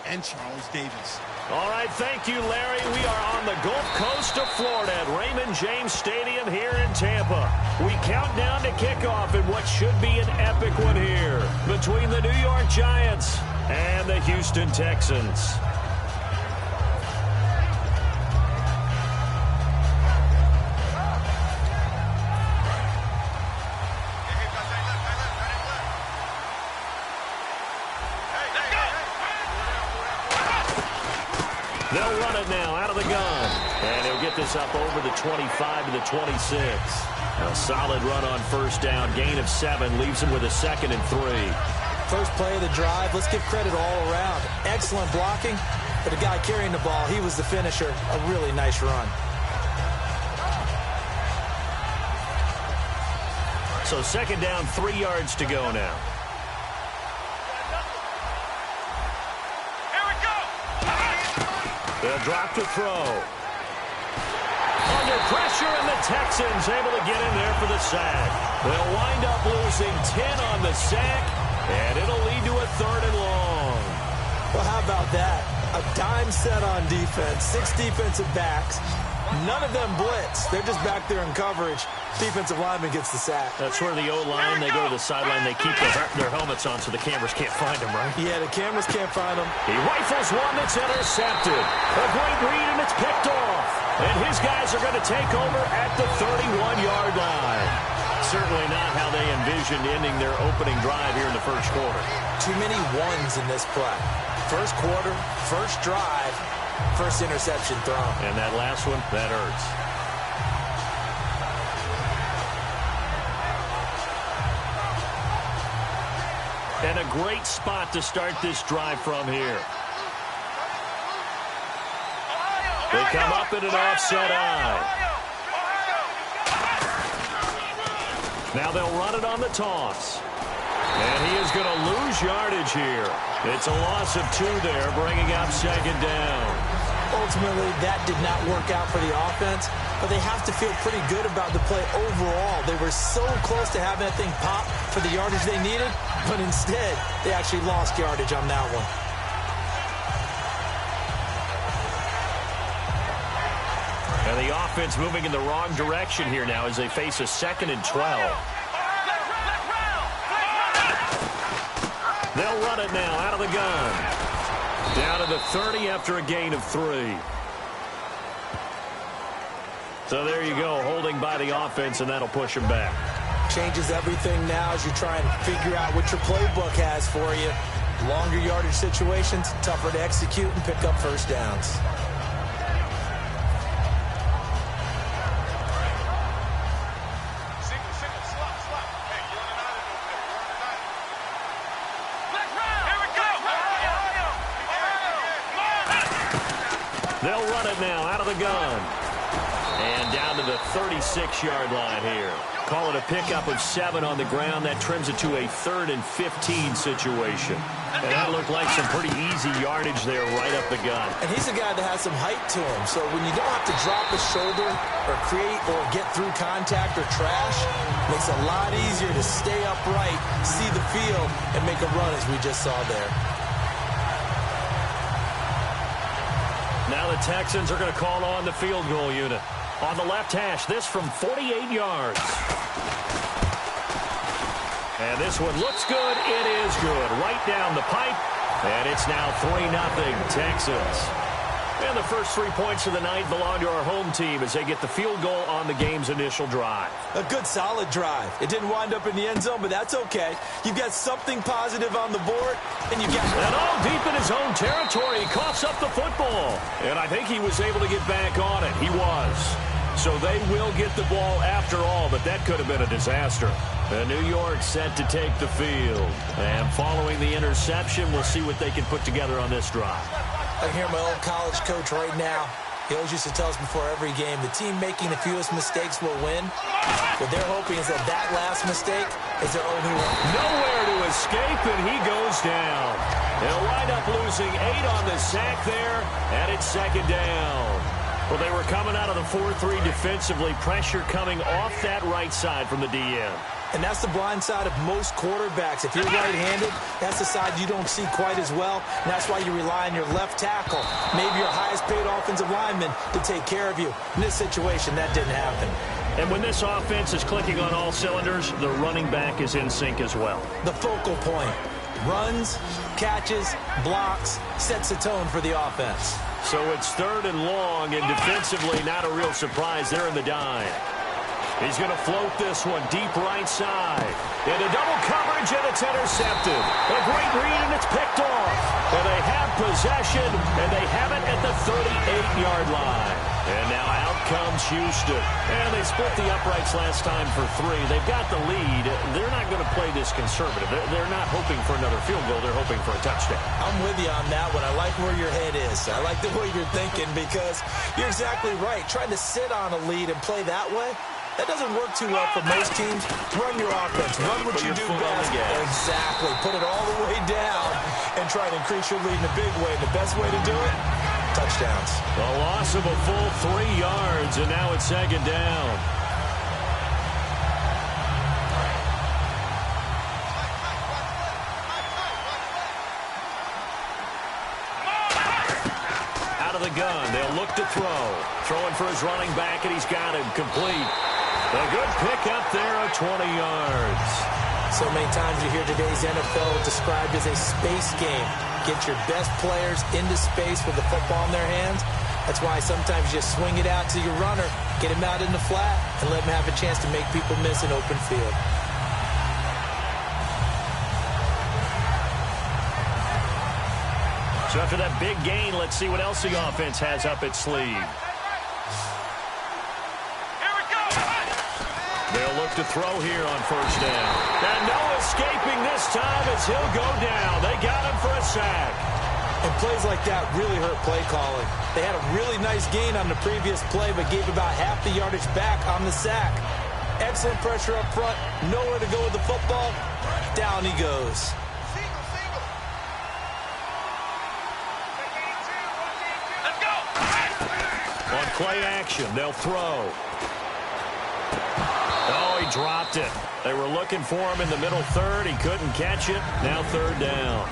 and Charles Davis. All right, thank you, Larry. We are on the Gulf Coast of Florida at Raymond James Stadium here in Tampa. We count down to kickoff in what should be an epic one here between the New York Giants and the Houston Texans. They'll run it now out of the gun. And he'll get this up over the 25 to the 26. A solid run on first down. Gain of 7 leaves him with a 2nd and 3. First play of the drive. Let's give credit all around. Excellent blocking. But the guy carrying the ball, he was the finisher. A really nice run. So 2nd down, 3 yards to go now. They'll drop to throw. Under pressure, and the Texans able to get in there for the sack. They'll wind up losing 10 on the sack, and it'll lead to a 3rd and long. Well, how about that? A dime set on defense, 6 defensive backs. None of them blitz. They're just back there in coverage. Defensive lineman gets the sack. That's where the O-line, they go to the sideline, they keep their helmets on so the cameras can't find them, right? Yeah, the cameras can't find them. He rifles one that's intercepted. A great read, and it's picked off. And his guys are going to take over at the 31-yard line. Certainly not how they envisioned ending their opening drive here in the first quarter. Too many ones in this play. First quarter, first drive, first interception thrown. And that last one, that hurts. And a great spot to start this drive from here. They come up in an offset eye. Now they'll run it on the toss. And he is going to lose yardage here. It's a loss of 2 there, bringing up 2nd down. Ultimately, that did not work out for the offense, but they have to feel pretty good about the play overall. They were so close to having that thing pop for the yardage they needed, but instead, they actually lost yardage on that one. And the offense moving in the wrong direction here now as they face a 2nd and 12. They'll run it now out of the gun. Down to the 30 after a gain of 3. So there you go, holding by the offense, and that'll push them back. Changes everything now as you try and figure out what your playbook has for you. Longer yardage situations, tougher to execute and pick up first downs. They'll run it now out of the gun. And down to the 36-yard line here. Call it a pickup of 7 on the ground. That trims it to a 3rd and 15 situation. And that looked like some pretty easy yardage there right up the gun. And he's a guy that has some height to him. So when you don't have to drop a shoulder or create or get through contact or trash, it makes it a lot easier to stay upright, see the field, and make a run as we just saw there. Now the Texans are going to call on the field goal unit. On the left hash, this from 48 yards. And this one looks good. It is good. Right down the pipe. And it's now 3-0 Texans. And the first 3 points of the night belong to our home team as they get the field goal on the game's initial drive. A good, solid drive. It didn't wind up in the end zone, but that's okay. You've got something positive on the board, and you've got... And all deep in his own territory, he coughs up the football. And I think he was able to get back on it. He was. So they will get the ball after all, but that could have been a disaster. And New York set to take the field. And following the interception, we'll see what they can put together on this drive. I can hear my old college coach right now. He always used to tell us before every game, the team making the fewest mistakes will win. What they're hoping is that that last mistake is their only one. Nowhere to escape, and he goes down. They'll wind up losing 8 on the sack there, and it's 2nd down. Well, they were coming out of the 4-3 defensively. Pressure coming off that right side from the DN. And that's the blind side of most quarterbacks. If you're right-handed, that's the side you don't see quite as well. And that's why you rely on your left tackle, maybe your highest-paid offensive lineman, to take care of you. In this situation, that didn't happen. And when this offense is clicking on all cylinders, the running back is in sync as well. The focal point. Runs, catches, blocks, sets the tone for the offense. So it's 3rd and long, and defensively, not a real surprise. They're in the dime. He's going to float this one deep right side. Into double coverage, and it's intercepted. A great read, and it's picked off. And they have possession, and they have it at the 38-yard line. And now out comes Houston. And they split the uprights last time for 3. They've got the lead. They're not going to play this conservative. They're not hoping for another field goal. They're hoping for a touchdown. I'm with you on that one. I like where your head is. I like the way you're thinking because you're exactly right. Trying to sit on a lead and play that way, that doesn't work too well for most teams. Run your offense. Run what you do best. Exactly. Put it all the way down and try to increase your lead in a big way. The best way to do it, touchdowns. A loss of a full 3 yards, and now it's 2nd down. Out of the gun. They'll look to throw. Throwing for his running back, and he's got him complete. A good pickup there of 20 yards. So many times you hear today's NFL described as a space game. Get your best players into space with the football in their hands. That's why sometimes you just swing it out to your runner, get him out in the flat, and let him have a chance to make people miss an open field. So after that big gain, let's see what else the offense has up its sleeve. They'll look to throw here on 1st down. And no escaping this time as he'll go down. They got him for a sack. And plays like that really hurt play calling. They had a really nice gain on the previous play, but gave about half the yardage back on the sack. Excellent pressure up front. Nowhere to go with the football. Down he goes. On play action, they'll throw. Oh, he dropped it. They were looking for him in the middle 3rd. He couldn't catch it. Now 3rd down.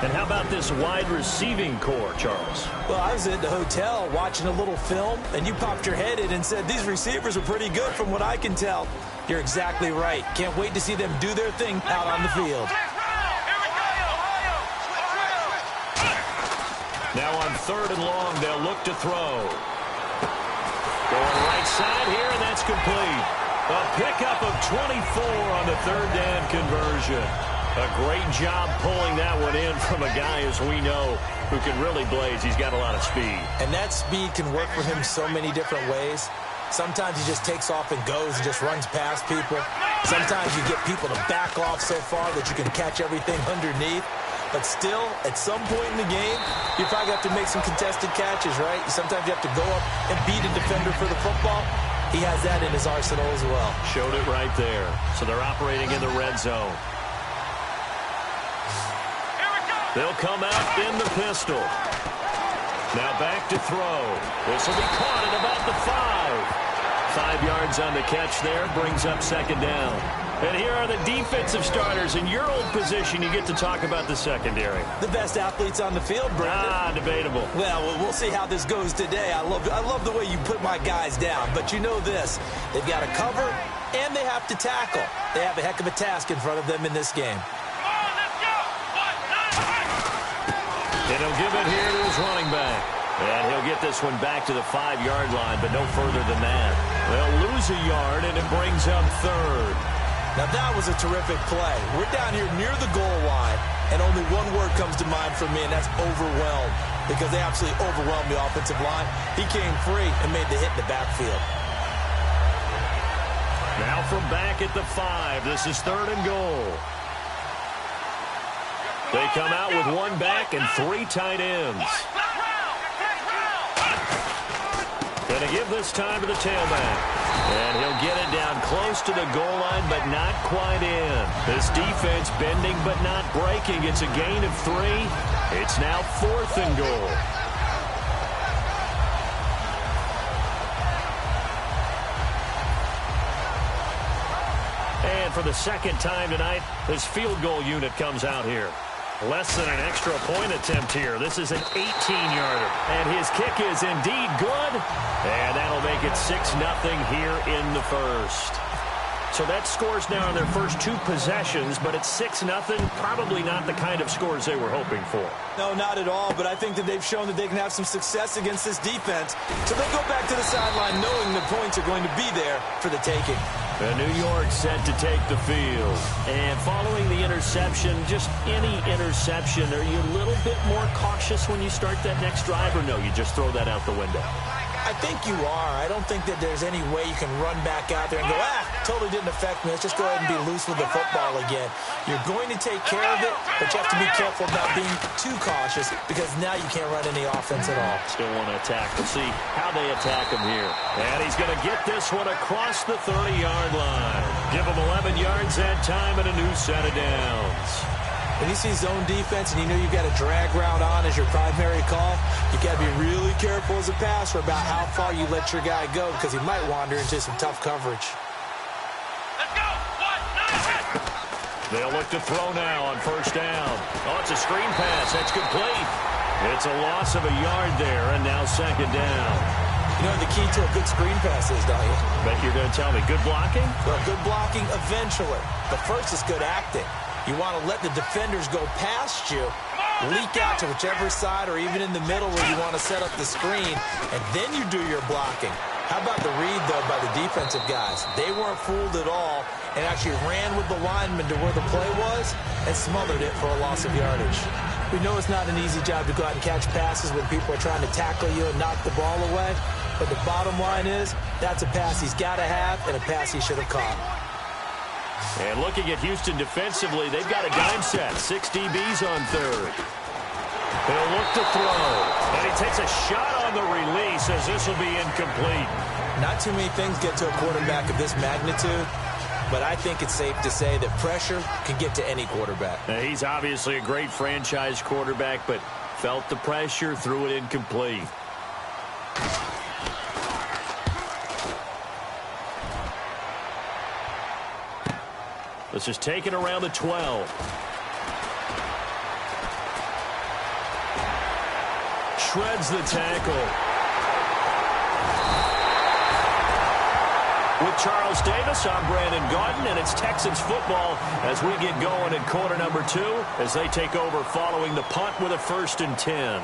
And how about this wide receiving core, Charles? Well, I was at the hotel watching a little film, and you popped your head in and said, these receivers are pretty good from what I can tell. You're exactly right. Can't wait to see them do their thing out on the field. Now on 3rd and long, they'll look to throw. Going right side here, and that's complete. A pickup of 24 on the 3rd down conversion. A great job pulling that one in from a guy, as we know, who can really blaze. He's got a lot of speed. And that speed can work for him so many different ways. Sometimes he just takes off and goes and just runs past people. Sometimes you get people to back off so far that you can catch everything underneath. But still, at some point in the game, you probably have to make some contested catches, right? Sometimes you have to go up and beat a defender for the football. He has that in his arsenal as well. Showed it right there. So they're operating in the red zone. They'll come out in the pistol. Now back to throw. This will be caught at about the 5. 5 yards on the catch there. Brings up 2nd down. And here are the defensive starters. In your old position, you get to talk about the secondary. The best athletes on the field, Brandon. Debatable. Well, we'll see how this goes today. I love the way you put my guys down. But you know this. They've got to cover, and they have to tackle. They have a heck of a task in front of them in this game. And he'll give it here to his running back. And he'll get this one back to the 5-yard line, but no further than that. They'll lose a yard, and it brings up 3rd. Now, that was a terrific play. We're down here near the goal line, and only one word comes to mind for me, and that's overwhelmed, because they absolutely overwhelmed the offensive line. He came free and made the hit in the backfield. Now from back at the 5, this is 3rd and goal. They come out with 1 back and 3 tight ends. Going to give this time to the tailback. And he'll get it down close to the goal line, but not quite in. This defense bending but not breaking. It's a gain of 3. It's now 4th and goal. And for the second time tonight, his field goal unit comes out here. Less than an extra point attempt here. This is an 18-yarder. And his kick is indeed good. And that'll make it 6-0 here in the first. So that scores now in their first 2 possessions, but it's 6-0. Probably not the kind of scores they were hoping for. No, not at all, but I think that they've shown that they can have some success against this defense. So they'll go back to the sideline knowing the points are going to be there for the taking. And New York set to take the field. And following the interception, just any interception, are you a little bit more cautious when you start that next drive, or no, you just throw that out the window? I think you are. I don't think that there's any way you can run back out there and go, totally didn't affect me. Let's just go ahead and be loose with the football again. You're going to take care of it, but you have to be careful about being too cautious because now you can't run any offense at all. Still want to attack. We'll see how they attack him here. And he's going to get this one across the 30-yard line. Give him 11 yards that time and a new set of downs. When you see zone defense and you know you've got a drag route on as your primary call, you got to be really careful as a passer about how far you let your guy go because he might wander into some tough coverage. Let's go! They'll look to throw now on first down. Oh, it's a screen pass. That's complete. It's a loss of a yard there, and now second down. You know what the key to a good screen pass is, don't you? Bet you're going to tell me. Good blocking? Well, good blocking eventually. But first is good acting. You want to let the defenders go past you, leak out to whichever side or even in the middle where you want to set up the screen, and then you do your blocking. How about the read, though, by the defensive guys? They weren't fooled at all and actually ran with the lineman to where the play was and smothered it for a loss of yardage. We know it's not an easy job to go out and catch passes when people are trying to tackle you and knock the ball away, but the bottom line is that's a pass he's got to have and a pass he should have caught. And looking at Houston defensively, they've got a dime set. 6 DBs on third. He'll look to throw. And he takes a shot on the release as this will be incomplete. Not too many things get to a quarterback of this magnitude, but I think it's safe to say that pressure can get to any quarterback. Now, he's obviously a great franchise quarterback, but felt the pressure, threw it incomplete. This is taken around the 12. Shreds the tackle. With Charles Davis, I'm Brandon Gaudin, and it's Texans football as we get going in quarter number 2 as they take over following the punt with a 1st and 10.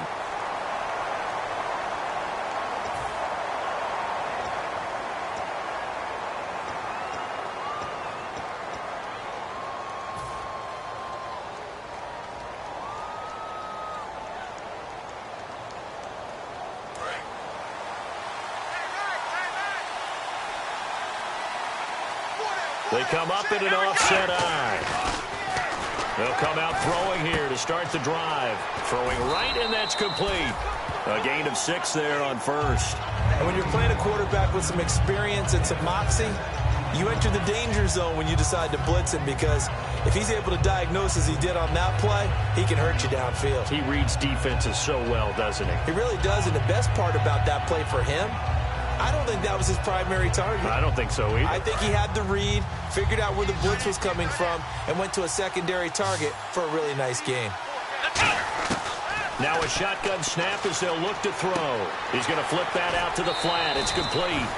They come up in an offset eye. They'll come out throwing here to start the drive. Throwing right, and that's complete. A gain of 6 there on first. And when you're playing a quarterback with some experience and some moxie, you enter the danger zone when you decide to blitz him because if he's able to diagnose as he did on that play, he can hurt you downfield. He reads defenses so well, doesn't he? He really does, and the best part about that play for him, I don't think that was his primary target. I don't think so either. I think he had the read, figured out where the blitz was coming from, and went to a secondary target for a really nice game. Now a shotgun snap as they'll look to throw. He's going to flip that out to the flat. It's complete.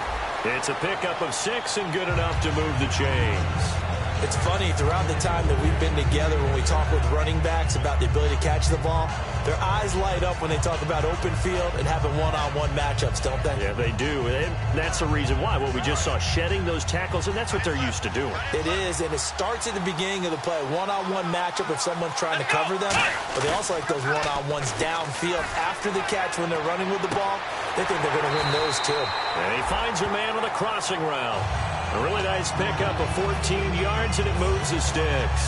It's a pickup of 6 and good enough to move the chains. It's funny, throughout the time that we've been together, when we talk with running backs about the ability to catch the ball, their eyes light up when they talk about open field and having one-on-one matchups, don't they? Yeah, they do. And that's the reason why. Well, we just saw shedding those tackles, and that's what they're used to doing. It is, and it starts at the beginning of the play. One-on-one matchup if someone's trying to cover them, but they also like those one-on-ones downfield after the catch when they're running with the ball. They think they're going to win those, too. And he finds a man on the crossing route. A really nice pickup of 14 yards, and it moves the sticks.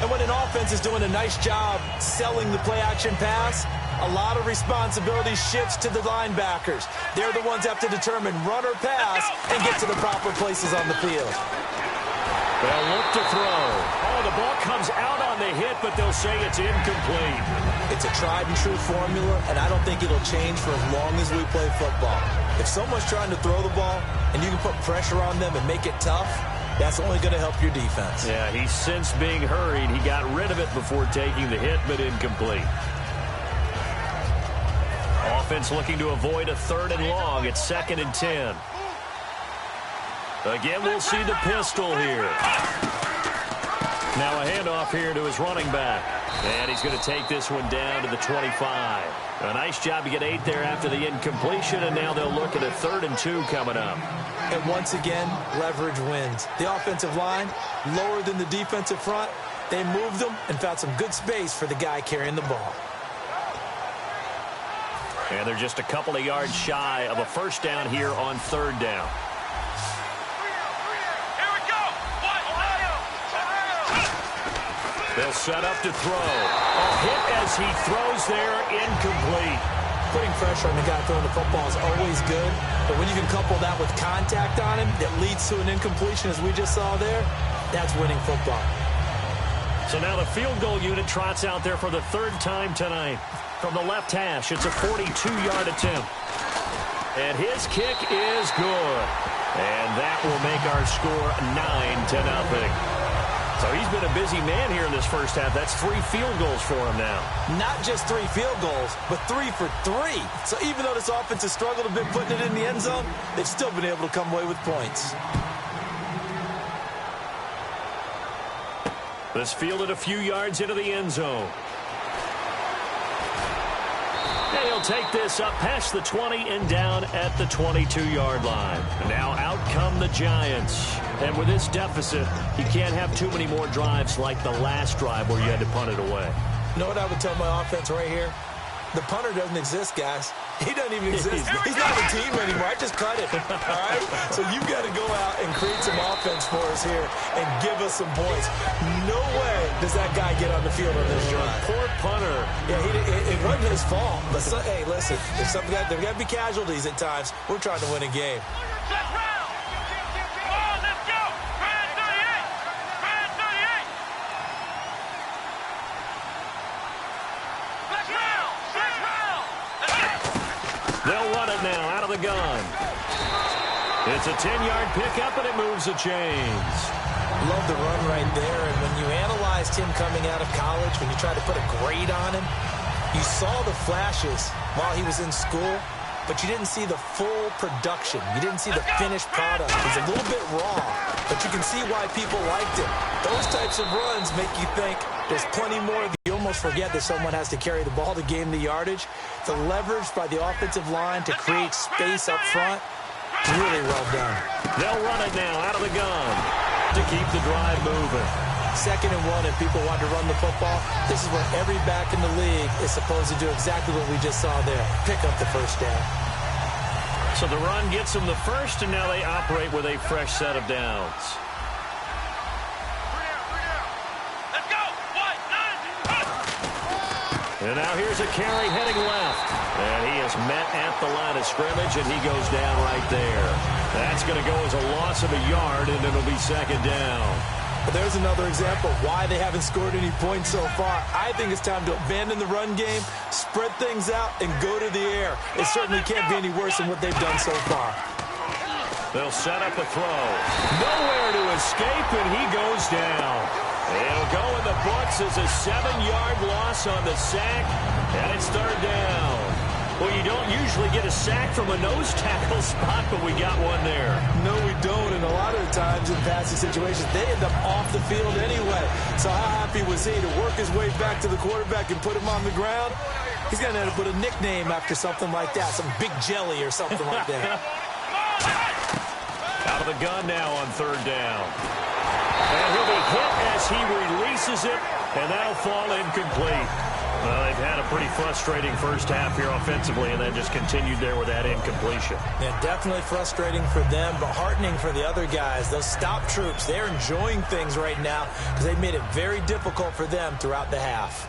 And when an offense is doing a nice job selling the play-action pass, a lot of responsibility shifts to the linebackers. They're the ones that have to determine run or pass and get to the proper places on the field. They'll look to throw. Oh, the ball comes out on the hit, but they'll say it's incomplete. It's a tried-and-true formula, and I don't think it'll change for as long as we play football. If someone's trying to throw the ball and you can put pressure on them and make it tough, That's only going to help your defense. Yeah, he's since being hurried. He got rid of it before taking the hit, but incomplete. Offense looking to avoid a 3rd and long. It's 2nd and 10. Again, we'll see the pistol here. Now a handoff here to his running back. And he's going to take this one down to the 25. A nice job to get 8 there after the incompletion, and now they'll look at a 3rd and 2 coming up. And once again, leverage wins. The offensive line, lower than the defensive front. They moved them and found some good space for the guy carrying the ball. And they're just a couple of yards shy of a 1st down here on 3rd down. Here we go. They'll set up to throw. A hit as he throws there, incomplete. Putting pressure on the guy throwing the football is always good, but when you can couple that with contact on him that leads to an incompletion, as we just saw there, that's winning football. So now the field goal unit trots out there for the 3rd time tonight. From the left hash, it's a 42-yard attempt. And his kick is good. And that will make our score 9-0. So he's been a busy man here in this first half. That's 3 field goals for him now. Not just 3 field goals, but 3 for 3. So even though this offense has struggled a bit putting it in the end zone, they've still been able to come away with points. This fielded a few yards into the end zone. And he'll take this up past the 20 and down at the 22-yard line. Now out come the Giants. And with this deficit, you can't have too many more drives like the last drive where you had to punt it away. You know what I would tell my offense right here? The punter doesn't exist, guys. He doesn't even exist. He's not a team anymore. I just cut it. All right? So you've got to go out and create some offense for us here and give us some points. No way does that guy get on the field on this drive. Poor punter. Yeah, it wasn't his fault. But hey, listen, there's got to be casualties at times. We're trying to win a game. They'll run it now out of the gun. It's a 10-yard pickup, and it moves the chains. Love the run right there. And when you analyzed him coming out of college, when you tried to put a grade on him, you saw the flashes while he was in school, but you didn't see the full production. You didn't see the finished product. He's a little bit raw, but you can see why people liked him. Those types of runs make you think there's plenty more. You almost forget that someone has to carry the ball to gain the yardage. The leverage by the offensive line to create space up front, really well done. They'll run it now out of the gun to keep the drive moving. 2nd and 1, and people want to run the football. This is where every back in the league is supposed to do exactly what we just saw there. Pick up the 1st down. So the run gets them the 1st, and now they operate with a fresh set of downs. Let's go. And now here's a carry heading left. And he is met at the line of scrimmage, and he goes down right there. That's going to go as a loss of a yard, and it'll be 2nd down. But there's another example of why they haven't scored any points so far. I think it's time to abandon the run game, spread things out, and go to the air. It certainly can't be any worse than what they've done so far. They'll set up a throw. Nowhere to escape, and he goes down. It'll go in the books as a 7-yard loss on the sack, and it's 3rd down. Well, you don't usually get a sack from a nose tackle spot, but we got one there. No, we don't, and a lot of the times in passing situations, they end up off the field anyway. So how happy was he to work his way back to the quarterback and put him on the ground? He's going to end up with a nickname after something like that, some Big Jelly or something like that. Out of the gun now on 3rd down. And he'll be hit as he releases it, and that'll fall incomplete. Well, they've had a pretty frustrating first half here offensively, and then just continued there with that incompletion. Yeah, definitely frustrating for them, but heartening for the other guys. Those stop troops, they're enjoying things right now because they've made it very difficult for them throughout the half.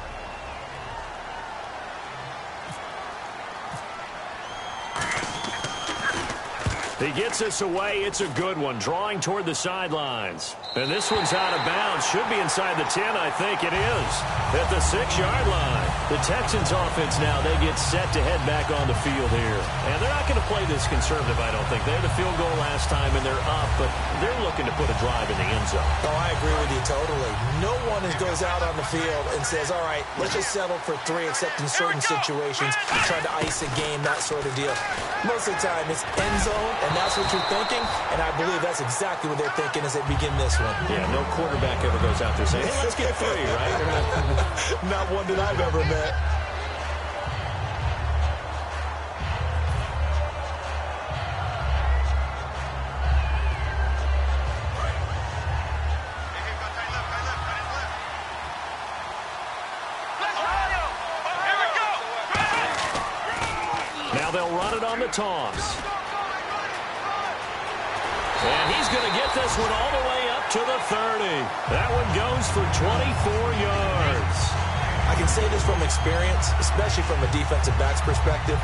He gets this away. It's a good one, drawing toward the sidelines. And this one's out of bounds. Should be inside the 10, I think it is. At the 6-yard line. The Texans offense now, they get set to head back on the field here. And they're not going to play this conservative, I don't think. They had the field goal last time, and they're up, but they're looking to put a drive in the end zone. Oh, I agree with you totally. No one goes out on the field and says, all right, let's just settle for 3, except in certain situations, try to ice a game, that sort of deal. Most of the time, it's end zone, and that's what you're thinking, and I believe that's exactly what they're thinking as they begin this one. Yeah, no quarterback ever goes out there saying, hey, let's get 3, right? Not one that I've ever met. Now they'll run it on the toss. And he's going to get this one all the way up to the 30. That one goes for 24 yards. I can say this from experience, especially from a defensive back's perspective.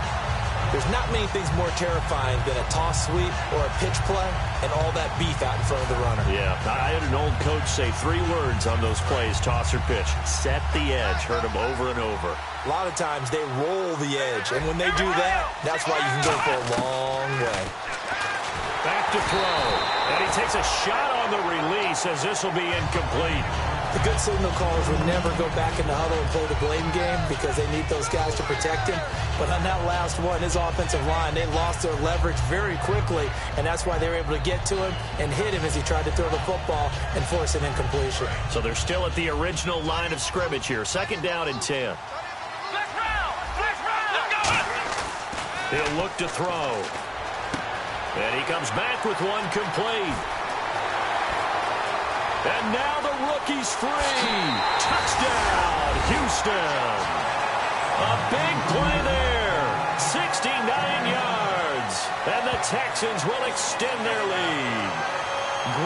There's not many things more terrifying than a toss sweep or a pitch play and all that beef out in front of the runner. Yeah, I had an old coach say 3 words on those plays, toss or pitch. Set the edge. Heard him over and over. A lot of times they roll the edge, and when they do that, that's why you can go for a long way. Back to throw. And he takes a shot on the release as this will be incomplete. The good signal callers would never go back in the huddle and play the blame game because they need those guys to protect him. But on that last one, his offensive line, they lost their leverage very quickly, and that's why they were able to get to him and hit him as he tried to throw the football and force an incompletion. So they're still at the original line of scrimmage here. 2nd down and 10. He'll look to throw. And he comes back with one complete. And now the rookie's free. Touchdown, Houston. A big play there. 69 yards. And the Texans will extend their lead.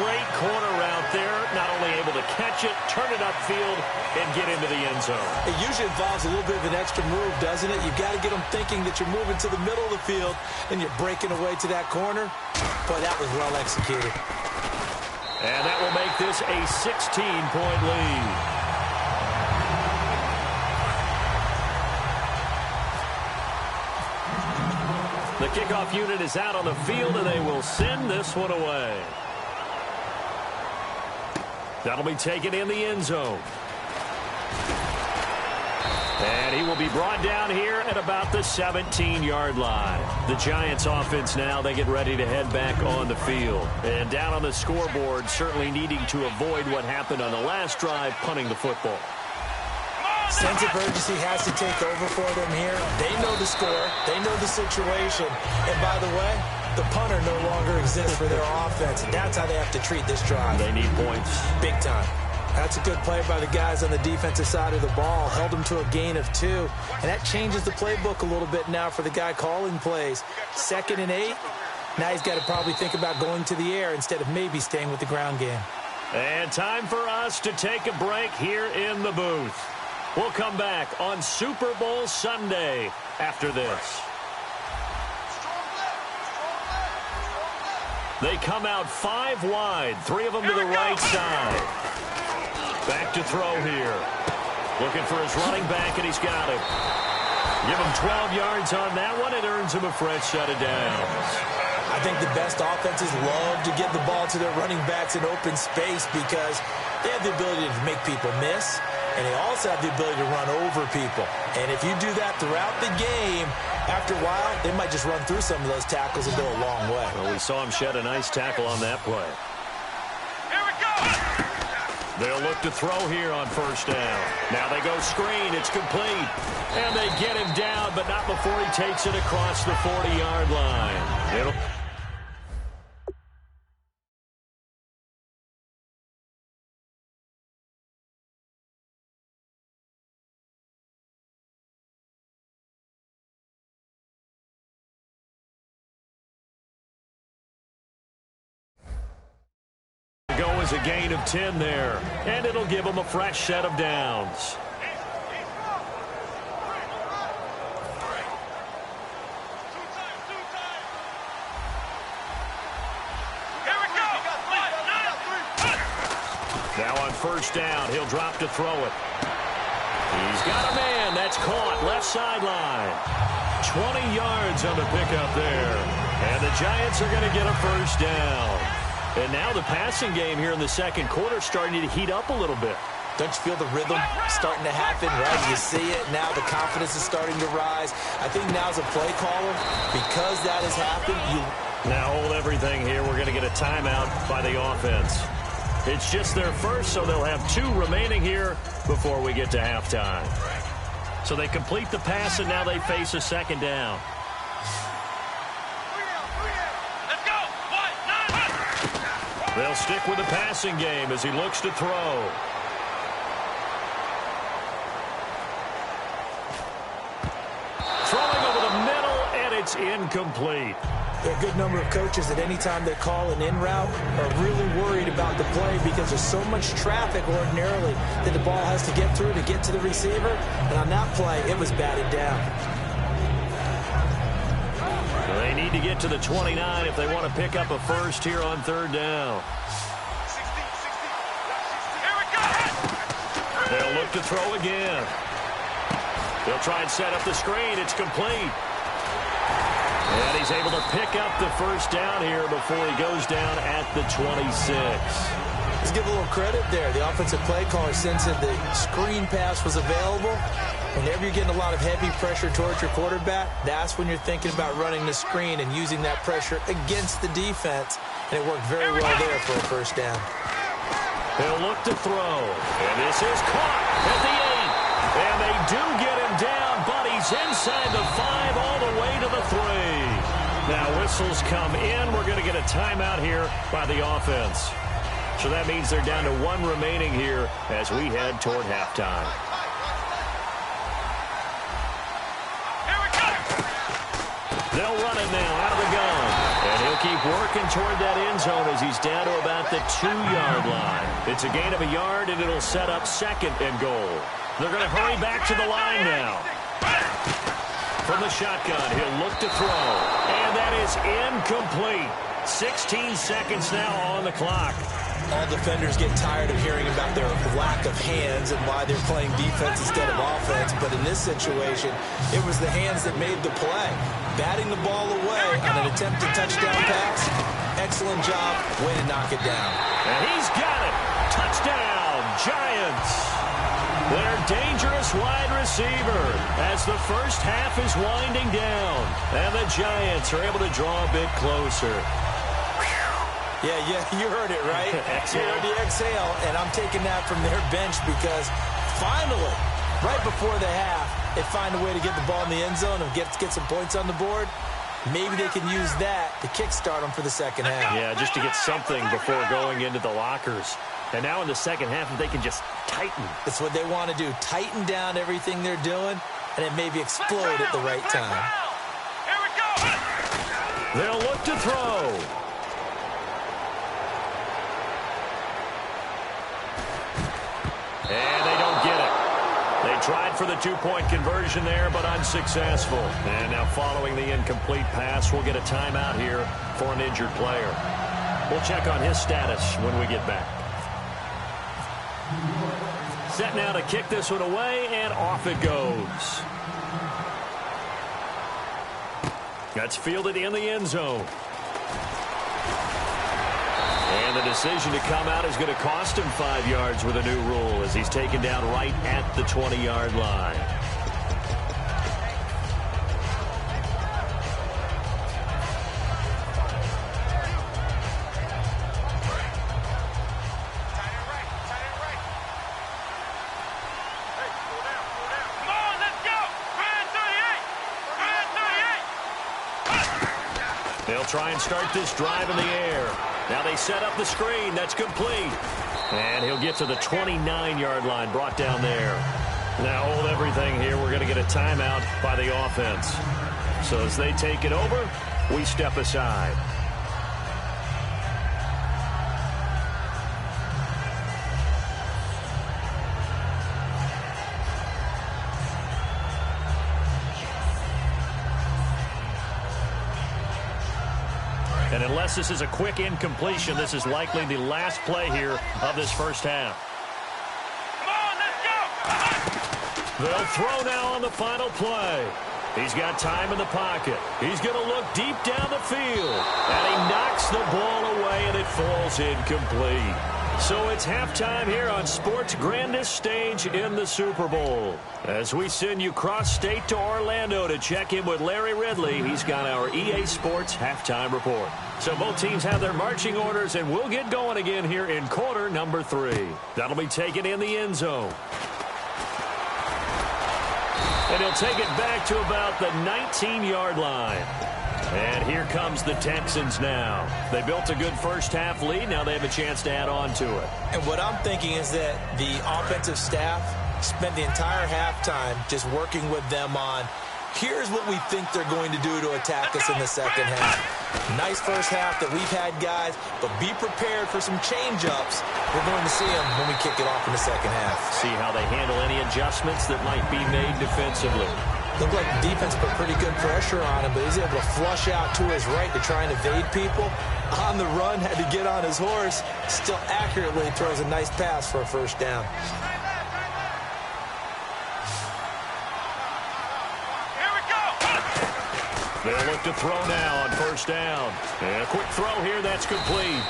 Great corner out there. Not only able to catch it, turn it upfield, and get into the end zone. It usually involves a little bit of an extra move, doesn't it? You've got to get them thinking that you're moving to the middle of the field and you're breaking away to that corner. Boy, that was well executed. And that will make this a 16-point lead. The kickoff unit is out on the field, and they will send this one away. That'll be taken in the end zone. And he will be brought down here at about the 17-yard line. The Giants offense now, they get ready to head back on the field. And down on the scoreboard, certainly needing to avoid what happened on the last drive, punting the football. Sense of urgency has to take over for them here. They know the score. They know the situation. And by the way, the punter no longer exists for their offense. And that's how they have to treat this drive. They need points. Big time. That's a good play by the guys on the defensive side of the ball. Held them to a gain of 2. And that changes the playbook a little bit now for the guy calling plays. 2nd and 8. Now he's got to probably think about going to the air instead of maybe staying with the ground game. And time for us to take a break here in the booth. We'll come back on Super Bowl Sunday after this. They come out 5 wide, 3 of them to the right side. Back to throw here. Looking for his running back, and he's got it. Give him 12 yards on that one. It earns him a fresh set of downs. I think the best offenses love to get the ball to their running backs in open space because they have the ability to make people miss, and they also have the ability to run over people. And if you do that throughout the game, after a while, they might just run through some of those tackles and go a long way. Well, we saw him shed a nice tackle on that play. Here we go! They'll look to throw here on 1st down. Now they go screen. It's complete. And they get him down, but not before he takes it across the 40-yard line. Go as a gain of 10 there, and it'll give them a fresh set of downs. Here we go! Now on 1st down, he'll drop to throw it. He's got a man. That's caught left sideline. 20 yards on the pickup there. And the Giants are going to get a first down. And now the passing game here in the second quarter starting to heat up a little bit. Don't you feel the rhythm starting to happen, right? You see it. Now the confidence is starting to rise. I think now's a play caller. Because that has happened, Now hold everything here. We're going to get a timeout by the offense. It's just their first, so they'll have 2 remaining here before we get to halftime. So they complete the pass, and now they face a second down. Let's go. 1, 9. They'll stick with the passing game as he looks to throw. Throwing over the middle, and it's incomplete. There are a good number of coaches at any time they call an in route are really worried about the play because there's so much traffic ordinarily that the ball has to get through to get to the receiver. And on that play, it was batted down. They need to get to the 29 if they want to pick up a first here on third down. 60. Here we go. They'll look to throw again. They'll try and set up the screen. It's complete. And he's able to pick up the first down here before he goes down at the 26. Let's give a little credit there. The offensive play caller sensed that the screen pass was available. Whenever you're getting a lot of heavy pressure towards your quarterback, that's when you're thinking about running the screen and using that pressure against the defense. And it worked very well there for a first down. He'll look to throw. And this is caught at the 8. And they do get him down, but he's inside the 5 all the way to the 3. Now whistles come in. We're going to get a timeout here by the offense. So that means they're down to 1 remaining here as we head toward halftime. Here we go. They'll run it now out of the gun. And he'll keep working toward that end zone as he's down to about the 2-yard line. It's a gain of a yard, and it'll set up 2nd and goal. They're going to hurry back to the line now. From the shotgun, he'll look to throw. And that is incomplete. 16 seconds now on the clock. All defenders get tired of hearing about their lack of hands and why they're playing defense instead of offense. But in this situation, it was the hands that made the play. Batting the ball away on an attempted touchdown pass. Excellent job. Way to knock it down. And he's got it. Touchdown, Giants. Their dangerous wide receiver as the first half is winding down. And the Giants are able to draw a bit closer. Yeah, you heard it, right? You heard the exhale, and I'm taking that from their bench because finally, right before the half, they find a way to get the ball in the end zone and get some points on the board. Maybe they can use that to kickstart them for the second half. Yeah, just to get something before going into the lockers. And now in the second half, if they can just tighten. That's what they want to do. Tighten down everything they're doing, and it maybe explode at the right time. Here we go. They'll look to throw. And they don't get it. They tried for the 2-point conversion there, but unsuccessful. And now following the incomplete pass, we'll get a timeout here for an injured player. We'll check on his status when we get back. Set now to kick this one away, and off it goes. That's fielded in the end zone. And the decision to come out is going to cost him 5 yards with a new rule as he's taken down right at the 20-yard line. They'll try and start this drive in the air. Now they set up the screen. That's complete. And he'll get to the 29-yard line, brought down there. Now hold everything here. We're going to get a timeout by the offense. So as they take it over, we step aside. And unless this is a quick incompletion, this is likely the last play here of this first half. Come on, let's go! They'll throw now on the final play. He's got time in the pocket. He's going to look deep down the field. And he knocks the ball away, and it falls incomplete. So it's halftime here on sports' grandest stage in the Super Bowl. As we send you cross-state to Orlando to check in with Larry Ridley, he's got our EA Sports halftime report. So both teams have their marching orders, and we'll get going again here in quarter number 3. That'll be taken in the end zone. And he'll take it back to about the 19-yard line. And here comes the Texans now. They built a good first-half lead. Now they have a chance to add on to it. And what I'm thinking is that the offensive staff spent the entire halftime just working with them on, here's what we think they're going to do to attack us in the second half. Nice first half that we've had, guys, but be prepared for some change-ups. We're going to see them when we kick it off in the second half. See how they handle any adjustments that might be made defensively. Looked like the defense put pretty good pressure on him, but he's able to flush out to his right to try and evade people. On the run, had to get on his horse. Still accurately throws a nice pass for a first down. They'll look to throw now on first down. And a quick throw here, that's complete.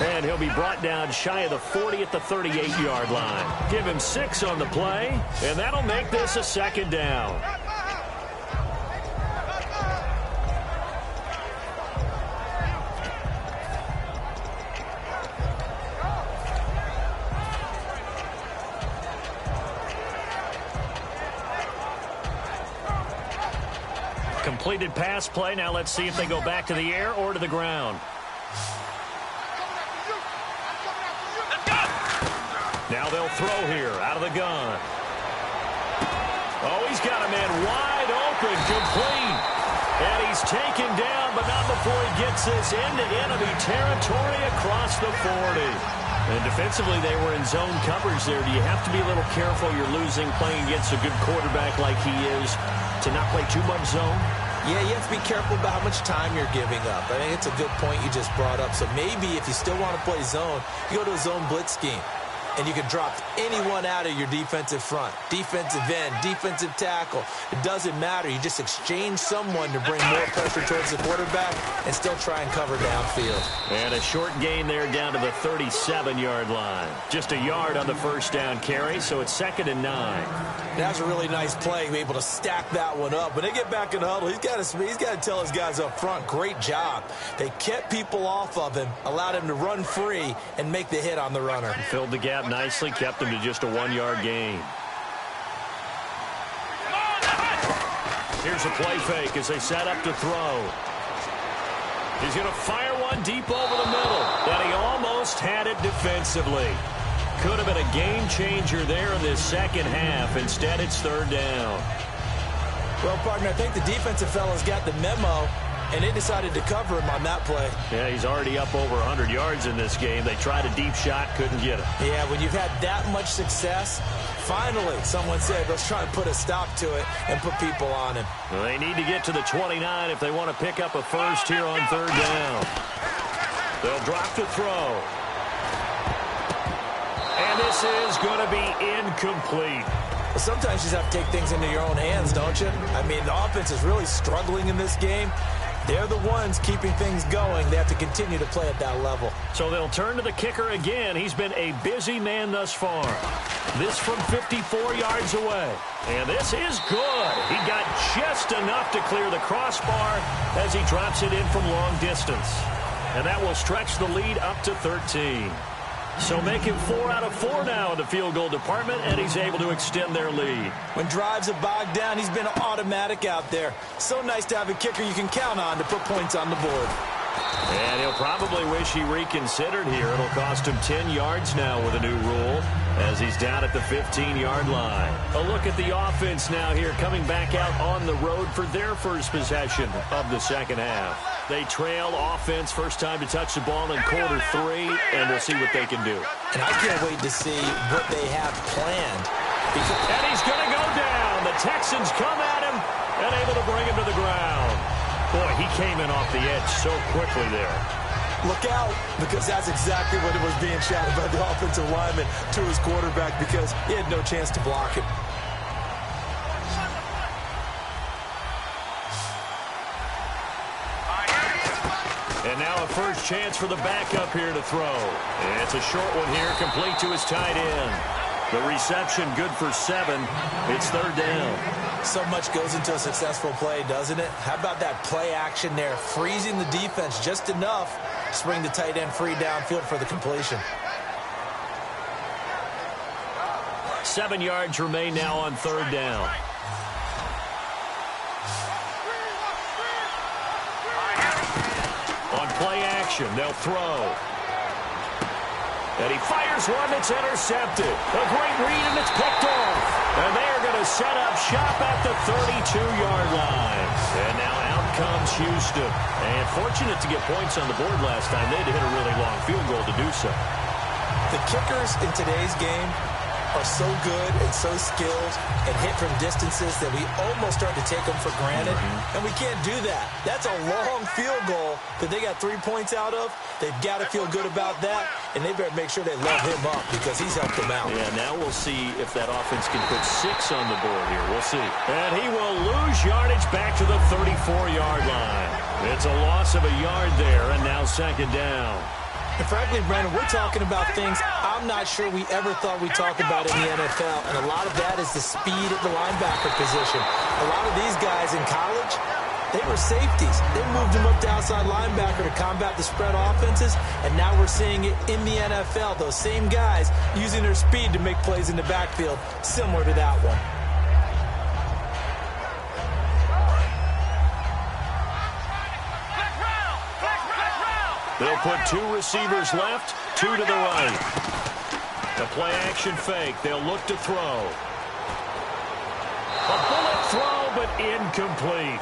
And he'll be brought down shy of the 40 at the 38-yard line. Give him 6 on the play, and that'll make this a second down. Completed pass play. Now let's see if they go back to the air or to the ground. Now they'll throw here out of the gun. Oh, he's got a man wide open, complete. And he's taken down, but not before he gets this into enemy territory across the 40. And defensively, they were in zone coverage there. Do you have to be a little careful? You're losing playing against a good quarterback like he is to not play too much zone? Yeah, you have to be careful about how much time you're giving up. I think it's a good point you just brought up. So maybe if you still want to play zone, you go to a zone blitz scheme. And you can drop anyone out of your defensive front. Defensive end, defensive tackle. It doesn't matter. You just exchange someone to bring more pressure towards the quarterback and still try and cover downfield. And a short gain there down to the 37-yard line. Just a yard on the first down carry, so it's 2nd and 9. That's a really nice play, be able to stack that one up. When they get back in the huddle, he's got to tell his guys up front, great job. They kept people off of him, allowed him to run free, and make the hit on the runner. Filled the gap nicely, kept him to just a 1-yard gain. Here's a play fake as they set up to throw. He's going to fire one deep over the middle. And he almost had it defensively. Could have been a game changer there in this second half. Instead, it's 3rd down. Well, partner, I think the defensive fellas got the memo, and they decided to cover him on that play. Yeah, he's already up over 100 yards in this game. They tried a deep shot, couldn't get it. Yeah, when you've had that much success, finally, someone said, let's try and put a stop to it and put people on him. Well, they need to get to the 29 if they want to pick up a first here on 3rd down. They'll drop to throw. And this is going to be incomplete. Well, sometimes you just have to take things into your own hands, don't you? I mean, the offense is really struggling in this game. They're the ones keeping things going. They have to continue to play at that level. So they'll turn to the kicker again. He's been a busy man thus far. This from 54 yards away. And this is good. He got just enough to clear the crossbar as he drops it in from long distance. And that will stretch the lead up to 13. So make him 4 out of 4 now in the field goal department, and he's able to extend their lead. When drives are bogged down, he's been automatic out there. So nice to have a kicker you can count on to put points on the board. And he'll probably wish he reconsidered here. It'll cost him 10 yards now with a new rule as he's down at the 15-yard line. A look at the offense now here, coming back out on the road for their first possession of the second half. They trail offense, first time to touch the ball in quarter 3, and we'll see what they can do. And I can't wait to see what they have planned. And he's going to go down. The Texans come at him and able to bring him to the ground. Boy, he came in off the edge so quickly there. Look out, because that's exactly what it was being shouted by the offensive lineman to his quarterback, because he had no chance to block him. And now a first chance for the backup here to throw. It's a short one here, complete to his tight end. The reception good for 7. It's third down. So much goes into a successful play, doesn't it? How about that play action there, freezing the defense just enough to bring the tight end free downfield for the completion. 7 yards remain now on third down. On play action, they'll throw. And he fires one that's intercepted. A great read, and it's picked off. And they are going to set up shop at the 32-yard line. And now out comes Houston. And fortunate to get points on the board last time. They had to hit a really long field goal to do so. The kickers in today's game are so good and so skilled and hit from distances that we almost start to take them for granted. And we can't do that. That's a long field goal that they got 3 points out of. They've got to feel good about that, and they better make sure they load him up because he's helped them out. Yeah, now we'll see if that offense can put 6 on the board here. We'll see. And he will lose yardage back to the 34-yard line. It's a loss of a yard there, and now second down. And frankly, Brandon, we're talking about things I'm not sure we ever thought we'd talk about in the NFL. And a lot of that is the speed at the linebacker position. A lot of these guys in college, they were safeties. They moved them up to outside linebacker to combat the spread offenses. And now we're seeing it in the NFL. Those same guys using their speed to make plays in the backfield, similar to that one. They'll put 2 receivers left, 2 to the right. The play action fake. They'll look to throw. A bullet throw, but incomplete.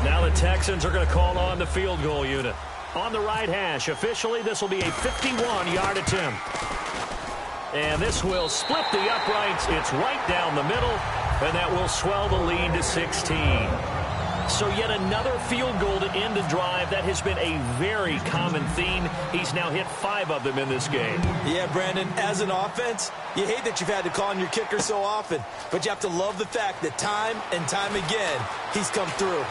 Now the Texans are going to call on the field goal unit. On the right hash, officially, this will be a 51-yard attempt. And this will split the uprights. It's right down the middle, and that will swell the lead to 16. So yet another field goal to end a drive. That has been a very common theme. He's now hit 5 of them in this game. Yeah, Brandon, as an offense, you hate that you've had to call on your kicker so often, but you have to love the fact that time and time again, he's come through.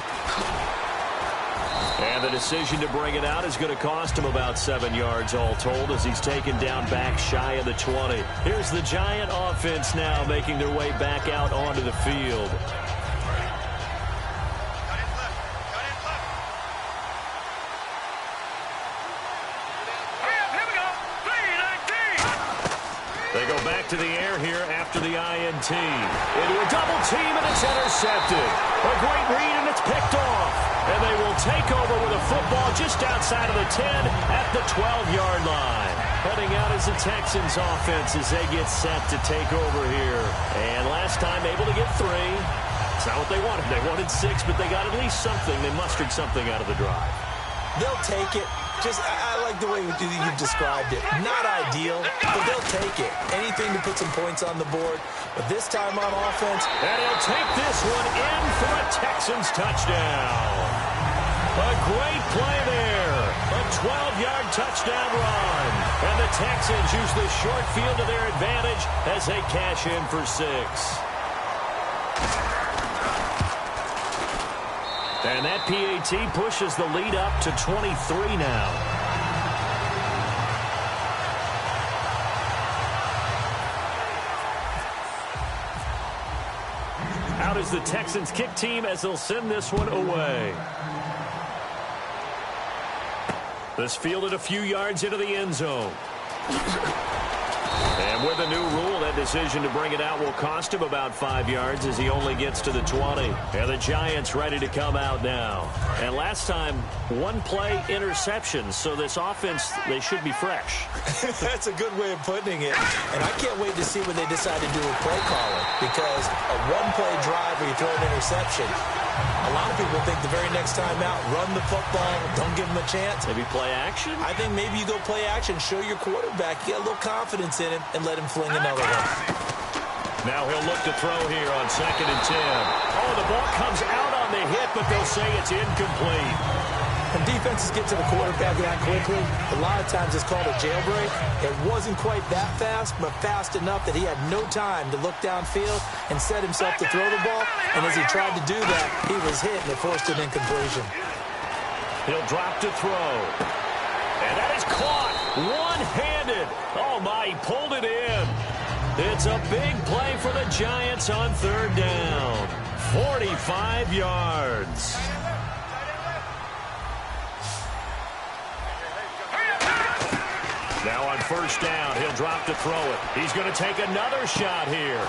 And the decision to bring it out is going to cost him about 7 yards all told as he's taken down back shy of the 20. Here's the Giant offense now making their way back out onto the field. They go back to the air here after the INT. Into a double team, and it's intercepted. A great read, and it's picked off. And they will take over with a football just outside of the 10 at the 12-yard line. Heading out is the Texans offense as they get set to take over here. And last time able to get 3. It's not what they wanted. They wanted 6, but they got at least something. They mustered something out of the drive. They'll take it. I like the way you've described it. Not ideal, but they'll take it. Anything to put some points on the board. But this time on offense. And he'll take this one in for a Texans touchdown. A great play there. A 12-yard touchdown run. And the Texans use the short field to their advantage as they cash in for 6. And that PAT pushes the lead up to 23 now. Out is the Texans kick team as they'll send this one away. This fielded a few yards into the end zone. And with a new rule, that decision to bring it out will cost him about 5 yards as he only gets to the 20. And the Giants ready to come out now. And last time, 1 play interception. So this offense, they should be fresh. That's a good way of putting it. And I can't wait to see what they decide to do with play calling. Because a 1-play drive where you throw an interception, a lot of people think the very next time out, run the football, don't give them a chance. Maybe play action? I think maybe you go play action, show your quarterback, get a little confidence in him, and let him fling another one. Now he'll look to throw here on 2nd and 10. Oh, the ball comes out on the hit, but they'll say it's incomplete. When defenses get to the quarterback that quickly, a lot of times it's called a jailbreak. It wasn't quite that fast, but fast enough that he had no time to look downfield and set himself to throw the ball. And as he tried to do that, he was hit and it forced an incompletion. He'll drop to throw. And that is caught one-handed. Oh, my, he pulled it in. It's a big play for the Giants on third down. 45 yards. Now on first down, he'll drop to throw it. He's going to take another shot here.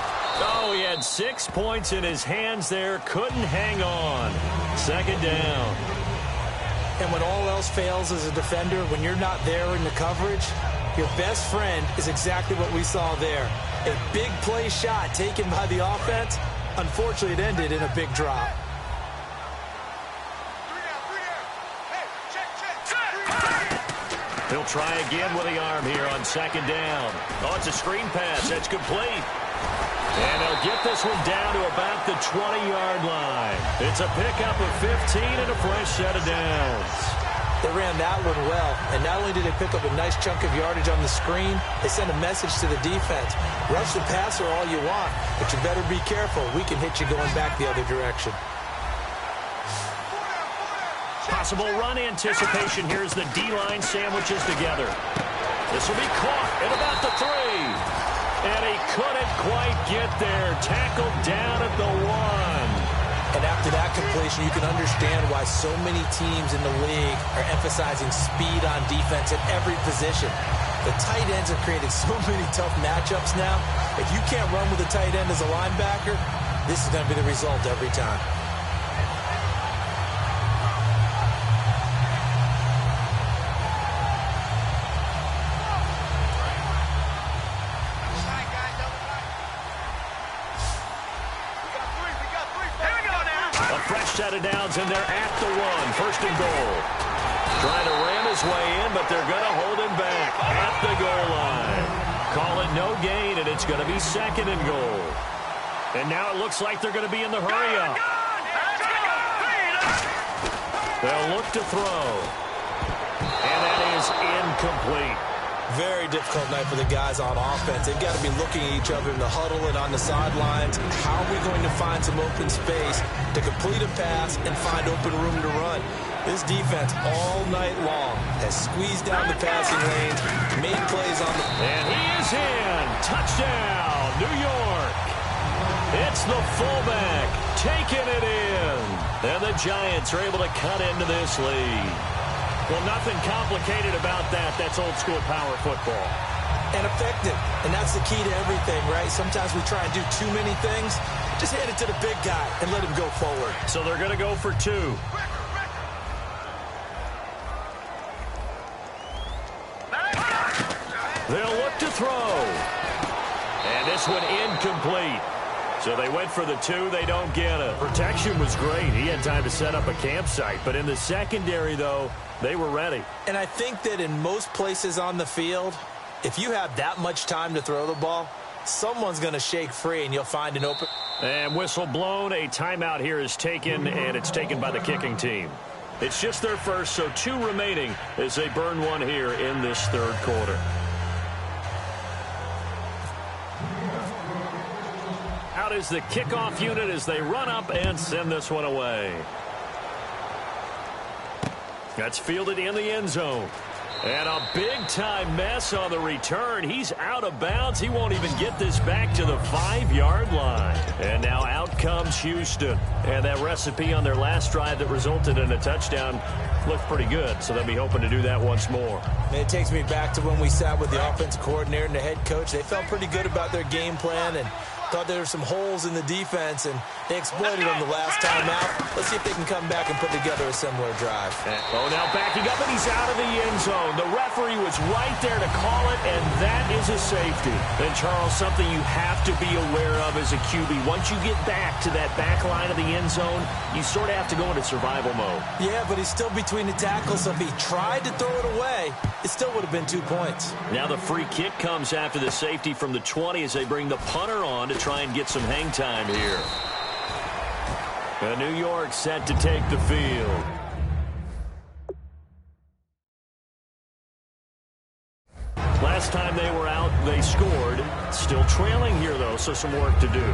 Oh, he had 6 points in his hands there. Couldn't hang on. Second down. And when all else fails as a defender, when you're not there in the coverage, your best friend is exactly what we saw there. A big play shot taken by the offense. Unfortunately, it ended in a big drop. He'll try again with the arm here on second down. Oh, it's a screen pass. That's complete. And they'll get this one down to about the 20-yard line. It's a pickup of 15 and a fresh set of downs. They ran that one well, and not only did they pick up a nice chunk of yardage on the screen, they sent a message to the defense. Rush the passer all you want, but you better be careful. We can hit you going back the other direction. Possible run anticipation here as the D-line sandwiches together. This will be caught at about the 3. And he couldn't quite get there. Tackled down at the 1. And after that completion, you can understand why so many teams in the league are emphasizing speed on defense at every position. The tight ends have created so many tough matchups now. If you can't run with a tight end as a linebacker, this is going to be the result every time. Set of downs, and they're at the 1. First and goal. Trying to ram his way in, but they're going to hold him back at the goal line. Call it no gain, and it's going to be second and goal. And now it looks like they're going to be in the hurry-up. They'll look to throw. And that is incomplete. Very difficult night for the guys on offense. They've got to be looking at each other in the huddle and on the sidelines. How are we going to find some open space to complete a pass and find open room to run? This defense all night long has squeezed down the passing lanes, made plays on the... And he is in. Touchdown, New York. It's the fullback taking it in. And the Giants are able to cut into this lead. Well, nothing complicated about that. That's old-school power football. And effective. And that's the key to everything, right? Sometimes we try and do too many things. Just hand it to the big guy and let him go forward. So they're going to go for 2. They'll look to throw. And this one incomplete. So they went for the 2. They don't get it. Protection was great. He had time to set up a campsite. But in the secondary, though, they were ready. And I think that in most places on the field, if you have that much time to throw the ball, someone's going to shake free and you'll find an open... And whistle blown. A timeout here is taken, and it's taken by the kicking team. It's just their first, so 2 remaining as they burn one here in this third quarter. Out is the kickoff unit as they run up and send this one away. That's fielded in the end zone. And a big-time mess on the return. He's out of bounds. He won't even get this back to the 5-yard line. And now out comes Houston. And that recipe on their last drive that resulted in a touchdown looked pretty good. So they'll be hoping to do that once more. And it takes me back to when we sat with the offensive coordinator and the head coach. They felt pretty good about their game plan and thought there were some holes in the defense, and they exploited them the last time out. Let's see if they can come back and put together a similar drive. Oh, now backing up, and he's out of the end zone. The referee was right there to call it, and that is a safety. And, Charles, something you have to be aware of as a QB. Once you get back to that back line of the end zone, you sort of have to go into survival mode. Yeah, but he's still between the tackles, so if he tried to throw it away, it still would have been 2 points. Now the free kick comes after the safety from the 20 as they bring the punter on to try and get some hang time here. And New York set to take the field. last time they were out, they scored. Still trailing here, though, so some work to do.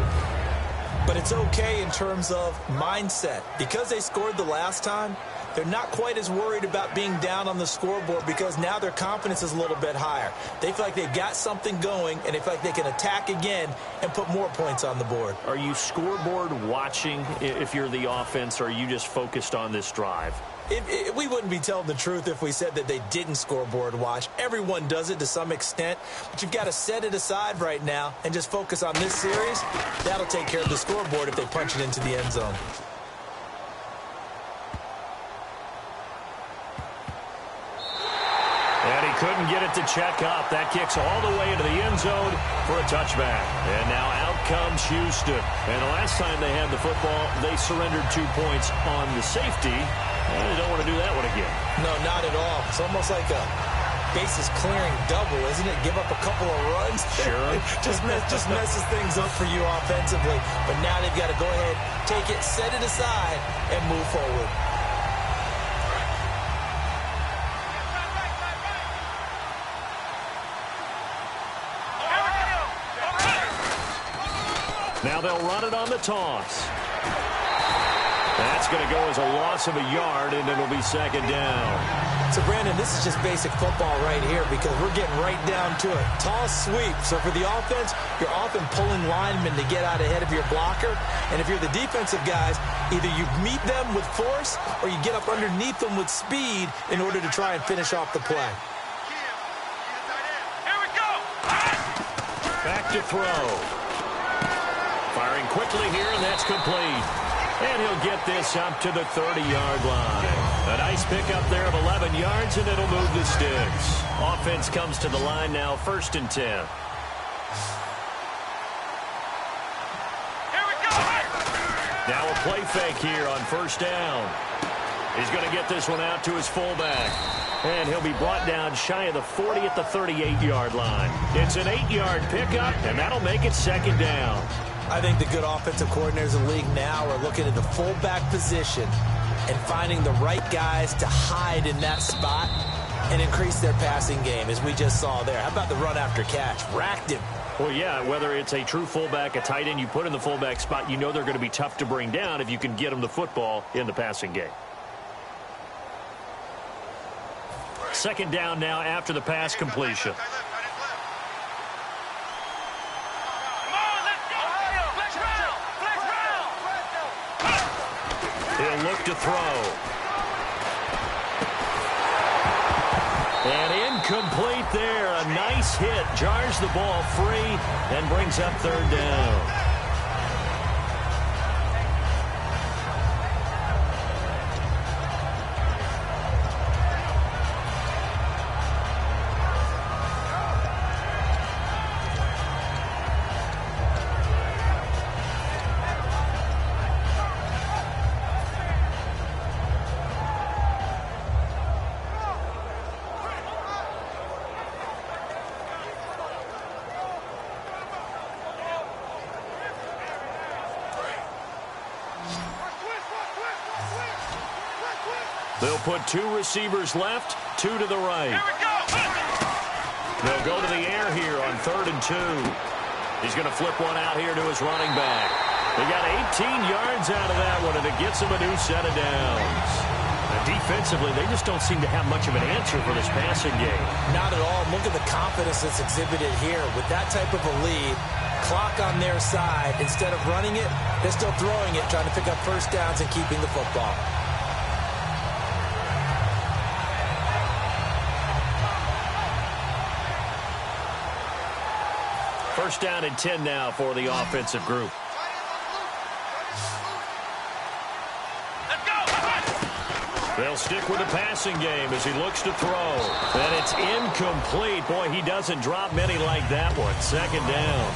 But it's okay in terms of mindset. Because they scored the last time, they're not quite as worried about being down on the scoreboard because now their confidence is a little bit higher. They feel like they've got something going, and they feel like they can attack again and put more points on the board. Are you scoreboard watching if you're the offense, or are you just focused on this drive? We wouldn't be telling the truth if we said that they didn't scoreboard watch. Everyone does it to some extent, but you've got to set it aside right now and just focus on this series. That'll take care of the scoreboard if they punch it into the end zone. And he couldn't get it to check up. That kicks all the way into the end zone for a touchback. And now out comes Houston. And the last time they had the football, they surrendered 2 points on the safety. And they don't want to do that one again. No, not at all. It's almost like a bases clearing double, isn't it? Give up a couple of runs. Sure. just messes things up for you offensively. But now they've got to go ahead, take it, set it aside, and move forward. Now they'll run it on the toss. That's going to go as a loss of a yard, and it'll be second down. So, Brandon, this is just basic football right here because we're getting right down to it. Toss sweep. So for the offense, you're often pulling linemen to get out ahead of your blocker. And if you're the defensive guys, either you meet them with force or you get up underneath them with speed in order to try and finish off the play. Here we go. Back to throw. Firing quickly here, and that's complete. And he'll get this up to the 30-yard line. A nice pickup there of 11 yards, and it'll move the sticks. Offense comes to the line now, 1st and 10. Here we go. Now a play fake here on 1st down. He's going to get this one out to his fullback. And he'll be brought down shy of the 40 at the 38-yard line. It's an 8-yard pickup, and that'll make it second down. I think the good offensive coordinators in the league now are looking at the fullback position and finding the right guys to hide in that spot and increase their passing game, as we just saw there. How about the run after catch? Racked him. Well, yeah, whether it's a true fullback, a tight end you put in the fullback spot, you know they're going to be tough to bring down if you can get them the football in the passing game. Second down now after the pass completion. He'll look to throw. And incomplete there. A nice hit. Jars the ball free and brings up 3rd down. They'll put 2 receivers left, 2 to the right. Here we go. They'll go to the air here on 3rd and 2. He's going to flip one out here to his running back. They got 18 yards out of that one, and it gets him a new set of downs. Defensively, they just don't seem to have much of an answer for this passing game. Not at all. Look at the confidence that's exhibited here. With that type of a lead, clock on their side, instead of running it, they're still throwing it, trying to pick up 1st downs and keeping the football. First down and 10 now for the offensive group. Let's go. They'll stick with the passing game as he looks to throw. And it's incomplete. Boy, he doesn't drop many like that one. 2nd down.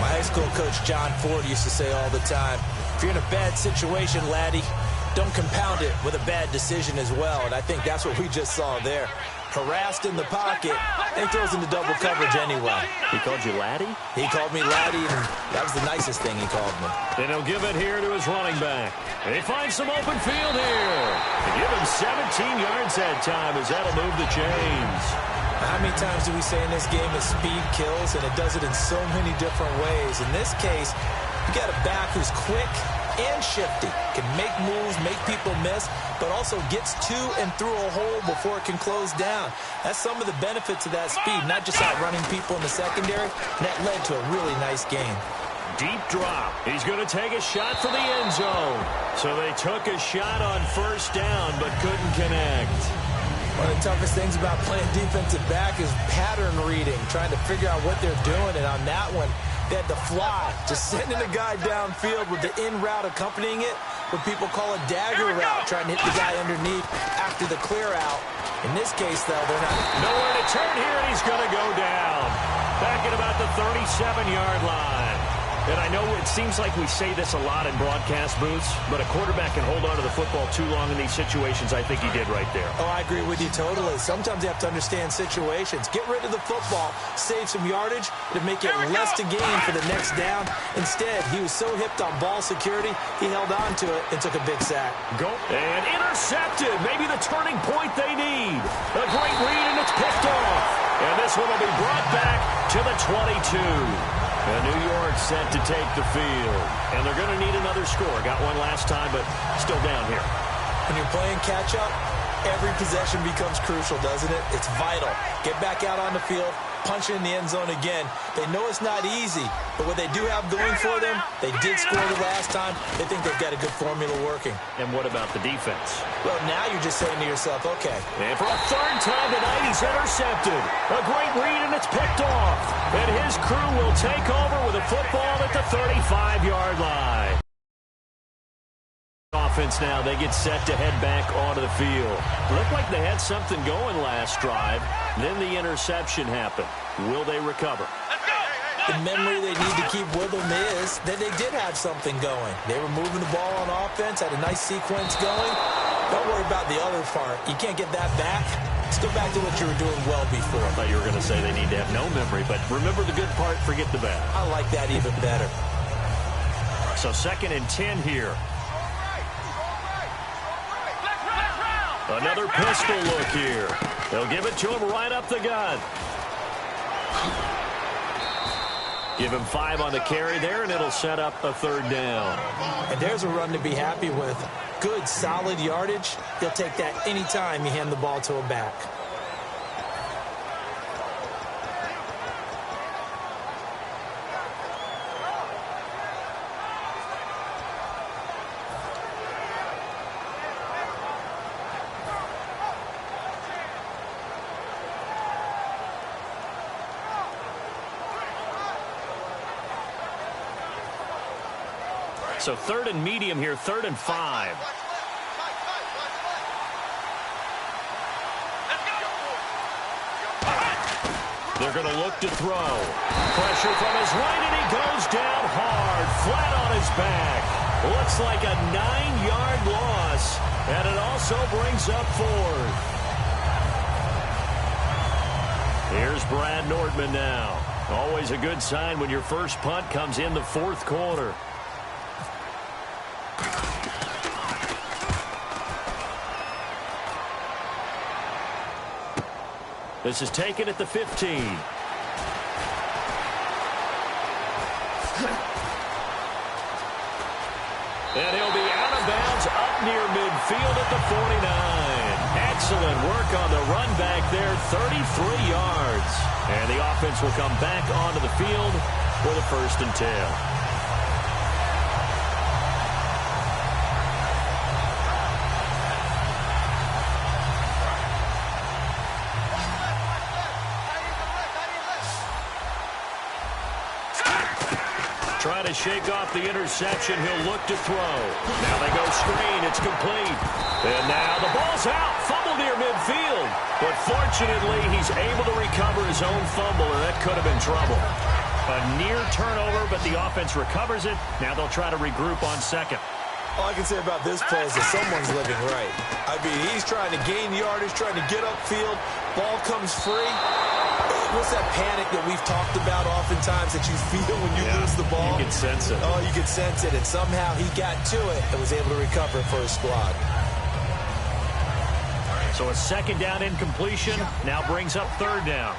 My high school coach, John Ford, used to say all the time, if you're in a bad situation, laddie, don't compound it with a bad decision as well. And I think that's what we just saw there. Harassed in the pocket, and he throws into double coverage anyway. He called you laddie? He called me laddie, and that was the nicest thing he called me. And he'll give it here to his running back. And he finds some open field here. They give him 17 yards that time as that'll move the chains. How many times do we say in this game that speed kills, and it does it in so many different ways? In this case, you got a back who's quick and shifty, can make moves, make people miss, but also gets to and through a hole before it can close down. That's some of the benefits of that speed, not just outrunning people in the secondary. And that led to a really nice game. Deep drop. He's going to take a shot for the end zone. So they took a shot on first down, but couldn't connect. One of the toughest things about playing defensive back is pattern reading, trying to figure out what they're doing. And on that one, they had to fly, just sending a guy downfield with the in route accompanying it, what people call a dagger route, trying to hit the guy underneath after the clear out. In this case, though, they're not. Nowhere to turn here, and he's going to go down. Back at about the 37-yard line. And I know it seems like we say this a lot in broadcast booths, but a quarterback can hold on to the football too long in these situations. I think he did right there. Oh, I agree with you totally. Sometimes you have to understand situations. Get rid of the football, save some yardage to make it less to gain for the next down. Instead, he was so hipped on ball security, he held on to it and took a big sack. Go and intercepted. Maybe the turning point they need. A great read, and it's picked off. And this one will be brought back to the 22. And New York set to take the field. And they're going to need another score. Got one last time, but still down here. When you're playing catch-up, every possession becomes crucial, doesn't it? It's vital. Get back out on the field, punch it in the end zone again. They know it's not easy, but what they do have going for them, they did score the last time. They think they've got a good formula working. And what about the defense? Well, now you're just saying to yourself, okay. And for a third time tonight, he's intercepted. A great read, and it's picked off. And his crew will take over with a football at the 35-yard line. Offense now, they get set to head back onto the field. Looked like they had something going last drive. Then the interception happened. Will they recover? The memory they need to keep with them is that they did have something going. They were moving the ball on offense, had a nice sequence going. Don't worry about the other part. You can't get that back. Let's go back to what you were doing well before. I thought you were going to say they need to have no memory, but remember the good part, forget the bad. I like that even better. So 2nd and 10 here. Another pistol look here. They'll give it to him right up the gut. Give him 5 on the carry there, and it'll set up a 3rd down. And there's a run to be happy with. Good, solid yardage. He'll take that anytime you hand the ball to a back. So 3rd and medium here, 3rd and 5. They're going to look to throw. Pressure from his right, and he goes down hard, flat on his back. Looks like a 9-yard loss, and it also brings up 4th. Here's Brad Nordman now. Always a good sign when your first punt comes in the 4th quarter. This is taken at the 15. And he'll be out of bounds up near midfield at the 49. Excellent work on the run back there, 33 yards. And the offense will come back onto the field for the 1st and 10. Trying to shake off the interception. He'll look to throw. Now they go screen. It's complete. And now the ball's out. Fumble near midfield. But fortunately, he's able to recover his own fumble, or that could have been trouble. A near turnover, but the offense recovers it. Now they'll try to regroup on 2nd. All I can say about this play is that someone's living right. I mean, he's trying to gain yardage, trying to get upfield. Ball comes free. What's that panic that we've talked about oftentimes that you feel when you lose the ball? You can sense it. Oh, you can sense it. And somehow he got to it and was able to recover for his squad. So a second down incompletion now brings up third down.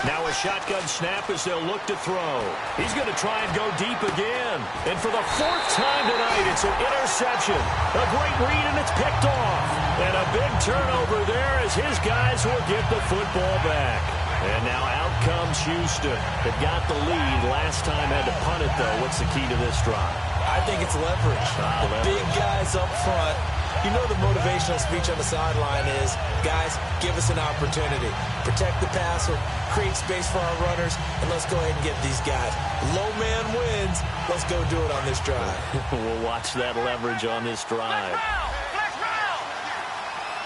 Now a shotgun snap as they'll look to throw. He's going to try and go deep again. And for the fourth time tonight, it's an interception. A great read, and it's picked off. And a big turnover there as his guys will get the football back. And now out comes Houston. They got the lead. Last time had to punt it, though. What's the key to this drive? I think it's leverage. The big guys up front. You know the motivational speech on the sideline is, guys, give us an opportunity. Protect the passer, create space for our runners, and let's go ahead and get these guys. Low man wins. Let's go do it on this drive. We'll watch that leverage on this drive.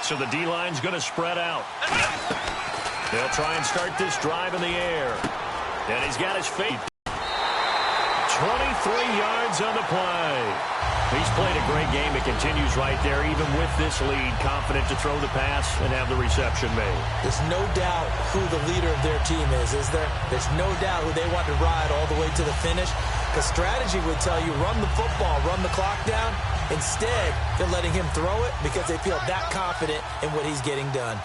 So the D-line's going to spread out. They'll try and start this drive in the air. And he's got his feet. 23 yards on the play. He's played a great game. It continues right there, even with this lead, confident to throw the pass and have the reception made. There's no doubt who the leader of their team is there? There's no doubt who they want to ride all the way to the finish. The strategy would tell you, run the football, run the clock down. Instead, they're letting him throw it because they feel that confident in what he's getting done.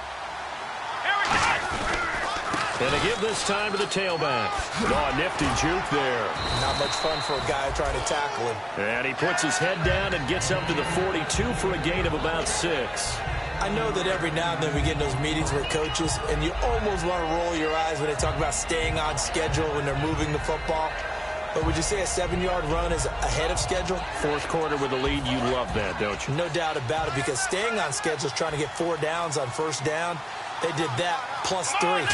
And they give this time to the tailback. Oh, a nifty juke there. Not much fun for a guy trying to tackle him. And he puts his head down and gets up to the 42 for a gain of about 6. I know that every now and then we get in those meetings with coaches, and you almost want to roll your eyes when they talk about staying on schedule when they're moving the football. But would you say a 7-yard run is ahead of schedule? Fourth quarter with a lead, you love that, don't you? No doubt about it, because staying on schedule is trying to get 4 downs on first down. They did that plus 3.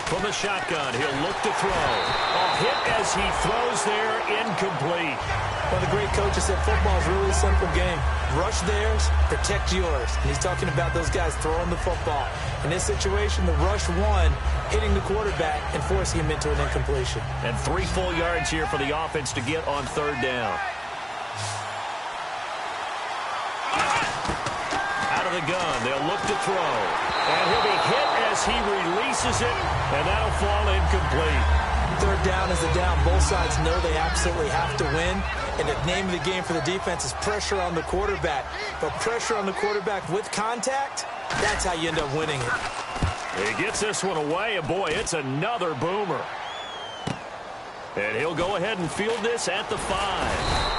From the shotgun, he'll look to throw. A hit as he throws there, incomplete. One of the great coaches said football is really a simple game. Rush theirs, protect yours. And he's talking about those guys throwing the football. In this situation, the rush won, hitting the quarterback and forcing him into an incompletion. And 3 full yards here for the offense to get on third down. Out of the gun, they'll look to throw. And he'll be hit as he releases it, and that'll fall incomplete. Third down is the down. Both sides know they absolutely have to win. And the name of the game for the defense is pressure on the quarterback. But pressure on the quarterback with contact, that's how you end up winning it. He gets this one away, and boy, it's another boomer. And he'll go ahead and field this at the 5.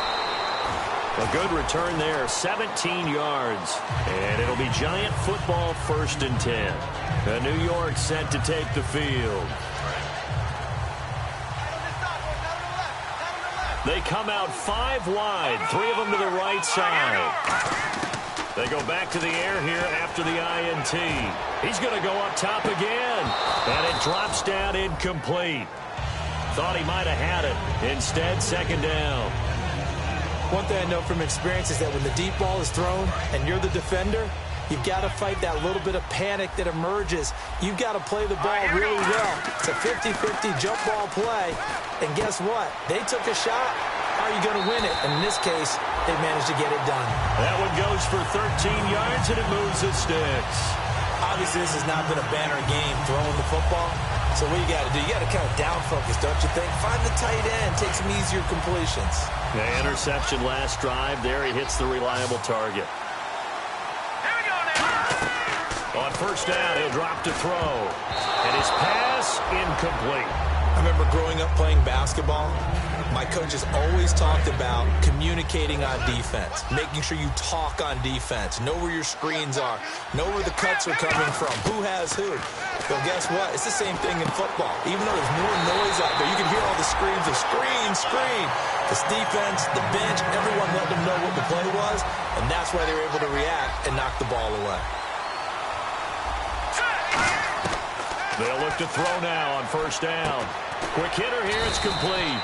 A good return there, 17 yards. And it'll be Giant football, 1st and 10. The New York set to take the field. They come out 5 wide, 3 of them to the right side. They go back to the air here after the INT. He's going to go up top again. And it drops down incomplete. Thought he might have had it. Instead, second down. One thing I know from experience is that when the deep ball is thrown and you're the defender, you've got to fight that little bit of panic that emerges. You've got to play the ball really well. It's a 50-50 jump ball play. And guess what? They took a shot. How are you going to win it? And in this case, they managed to get it done. That one goes for 13 yards, and it moves the sticks. Obviously, this has not been a banner game throwing the football. So what you got to do, you got to kind of down focus, don't you think? Find the tight end, take some easier completions. The interception last drive. There he hits the reliable target. Here we go now. On first down, he'll drop to throw. And his pass incomplete. I remember growing up playing basketball. My coaches always talked about communicating on defense, making sure you talk on defense, know where your screens are, know where the cuts are coming from, who has who. Well, guess what? It's the same thing in football. Even though there's more noise out there, you can hear all the screams of screen, screen. This defense, the bench, everyone let them know what the play was, and that's why they were able to react and knock the ball away. They'll look to throw now on first down. Quick hitter here, it's complete.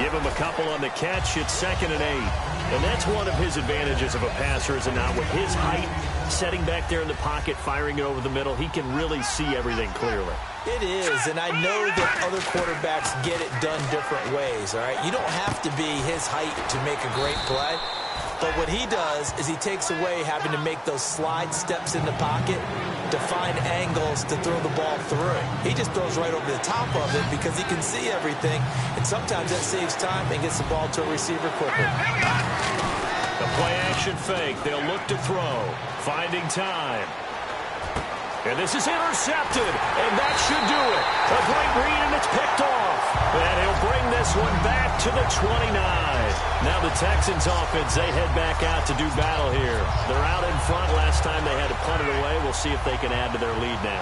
Give him a couple on the catch, it's 2nd and 8. And that's one of his advantages of a passer, is it not? With his height, setting back there in the pocket, firing it over the middle, he can really see everything clearly. It is, and I know that other quarterbacks get it done different ways, all right? You don't have to be his height to make a great play. But what he does is he takes away having to make those slide steps in the pocket to find angles to throw the ball through. He just throws right over the top of it because he can see everything, and sometimes that saves time and gets the ball to a receiver quicker. The play-action fake. They'll look to throw. Finding time. And this is intercepted, and that should do it. A great read, and it's picked off. And he'll bring this one back to the 29. Now the Texans offense, they head back out to do battle here. They're out in front. Last time they had to punt it away. We'll see if they can add to their lead now.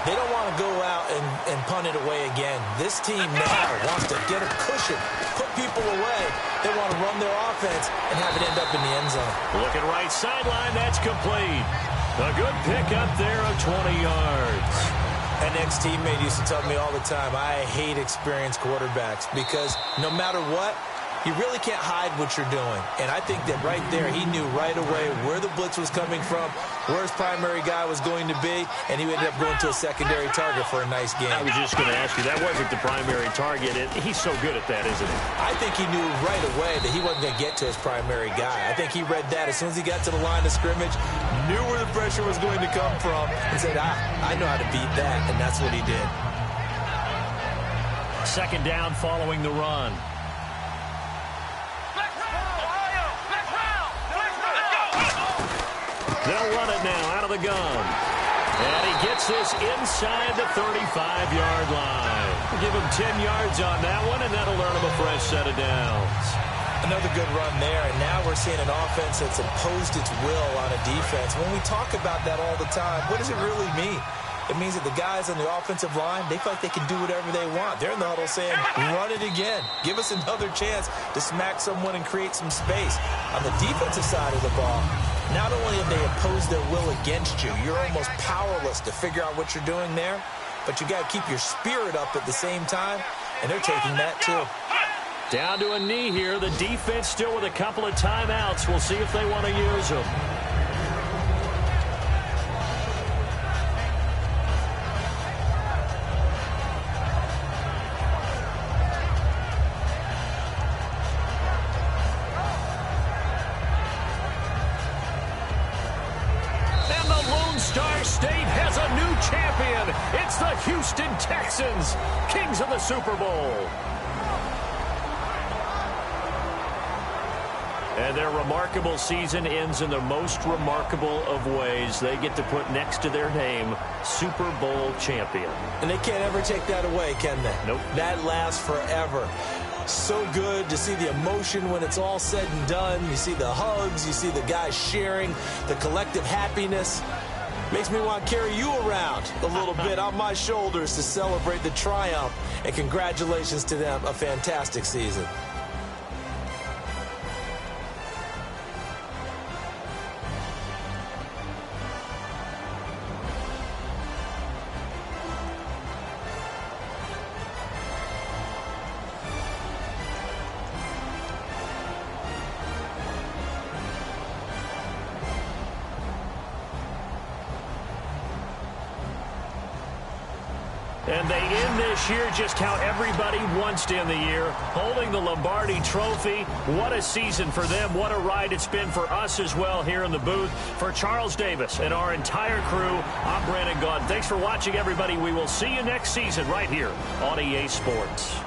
They don't want to go out and punt it away again. This team now wants to get a cushion, put people away. They want to run their offense and have it end up in the end zone. Looking right sideline, that's complete. A good pickup there of 20 yards. An ex-teammate used to tell me all the time, I hate experienced quarterbacks because no matter what, you really can't hide what you're doing. And I think that right there, he knew right away where the blitz was coming from, where his primary guy was going to be, and he ended up going to a secondary target for a nice game. I was just going to ask you, that wasn't the primary target. He's so good at that, isn't he? I think he knew right away that he wasn't going to get to his primary guy. I think he read that as soon as he got to the line of scrimmage, knew where the pressure was going to come from, and said, I know how to beat that, and that's what he did. Second down following the run. They'll run it now out of the gun. And he gets this inside the 35-yard line. Give him 10 yards on that one, and that'll earn him a fresh set of downs. Another good run there, and now we're seeing an offense that's imposed its will on a defense. When we talk about that all the time, what does it really mean? It means that the guys on the offensive line, they feel like they can do whatever they want. They're in the huddle saying, run it again. Give us another chance to smack someone and create some space. On the defensive side of the ball, not only have they imposed their will against you, you're almost powerless to figure out what you're doing there, but you got to keep your spirit up at the same time, and they're taking that too. Down to a knee here. The defense still with a couple of timeouts. We'll see if they want to use them. Star State has a new champion. It's the Houston Texans, kings of the Super Bowl. And their remarkable season ends in the most remarkable of ways. They get to put next to their name, Super Bowl champion. And they can't ever take that away, can they? Nope. That lasts forever. So good to see the emotion when it's all said and done. You see the hugs, you see the guys sharing, the collective happiness. Makes me want to carry you around a little bit on my shoulders to celebrate the triumph. And congratulations to them. A fantastic season. And they end this year just how everybody wants to end the year, holding the Lombardi Trophy. What a season for them. What a ride it's been for us as well here in the booth. For Charles Davis and our entire crew, I'm Brandon Gaudin. Thanks for watching, everybody. We will see you next season right here on EA Sports.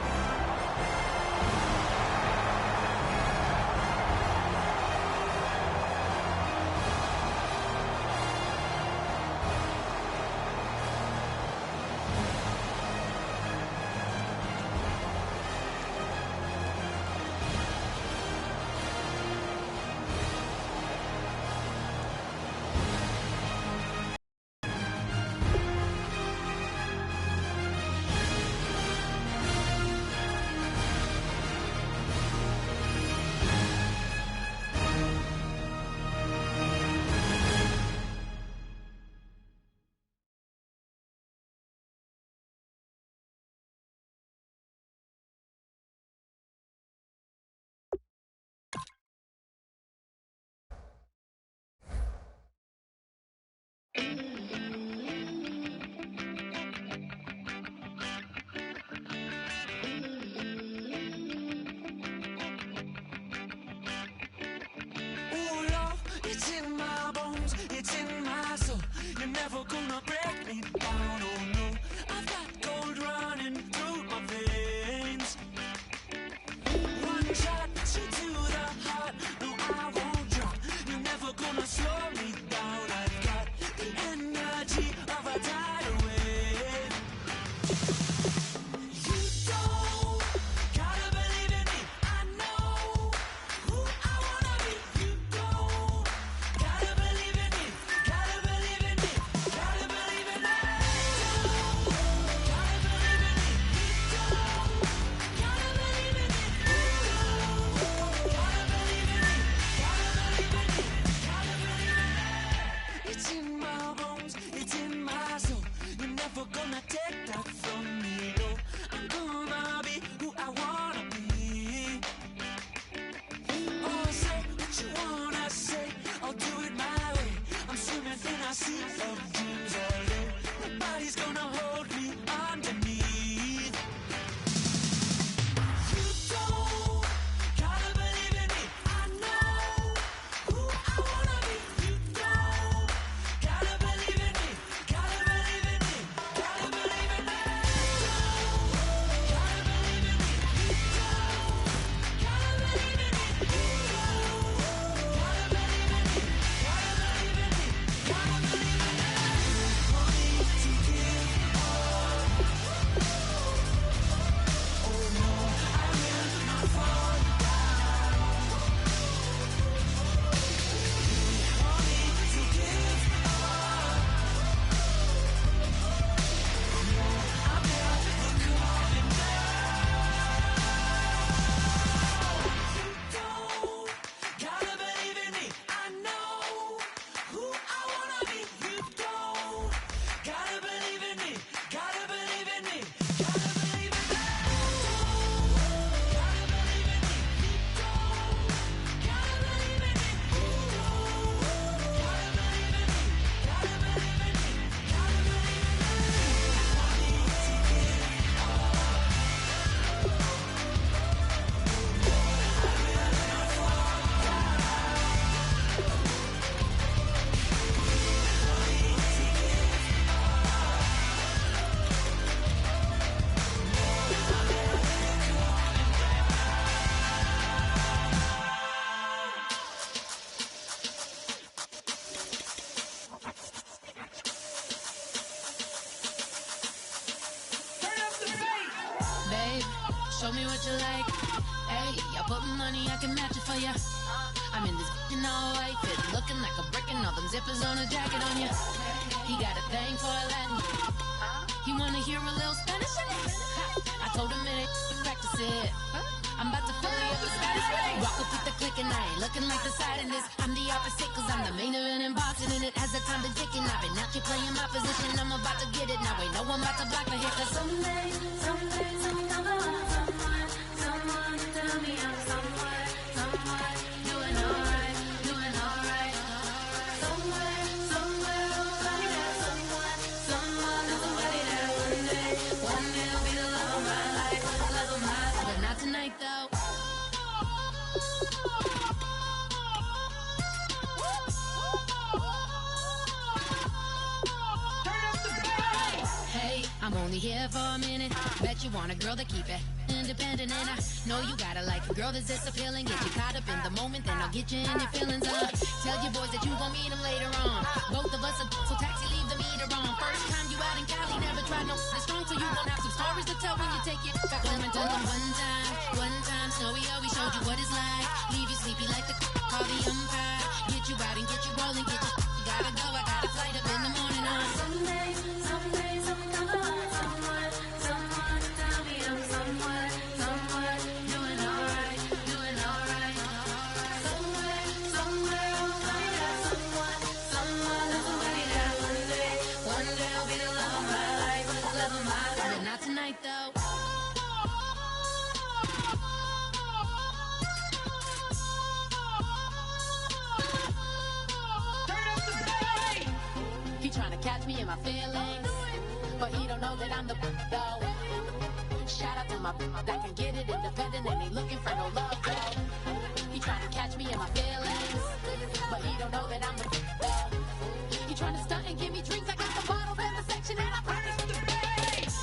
Show me what you like. Hey, I put money, I can match it for ya. I'm in this in all white fit, looking like a brick and all them zippers on a jacket on ya. He got a thing for a Latin. He wanna hear a little Spanish in it. I told him it ain't practice it. I'm about to fill you up with Spanish. Walk up with the click and I ain't looking like the side in this. I'm the opposite cause I'm the main event in boxing and it has the time to ticking. I've been out here playing my position, I'm about to get it. Now ain't no one about to block my hit cause someday, someone tell me I'm someone doing alright, doing alright. Somewhere, somebody that someone is somebody that one day will be the love of my life, love of my life. But not tonight though. Hey, I'm only here for a minute. Bet you want a girl to keep it independent, and I know you gotta like a girl that's this appealing. Get you caught up in the moment, then I'll get you in your feelings. Tell your boys that you gon' meet them later on. Both of us are so taxi, leave the meter on. First time you out in Cali, never tried no strong, so you gon' have some stories to tell when you take it back home and tell them one time, Snowy always showed you what it's like. Leave you sleepy like the call the umpire. Get you out and get you rolling, get you gotta go. I got a flight up in the morning on someday, someone tell me I'm someone doing alright, doing alright. Somewhere, I'll find out someone is somebody that one day will be the love of my life, love of my life. But not tonight though. He tryna catch me in my feelings, but he don't know that I'm the though. Shout out to my that can get it independent and ain't looking for no love though. He tryna catch me in my feelings, but he don't know that I'm the though. He tryna stunt and give me drinks. I got the bottles in the section and I promise to the base.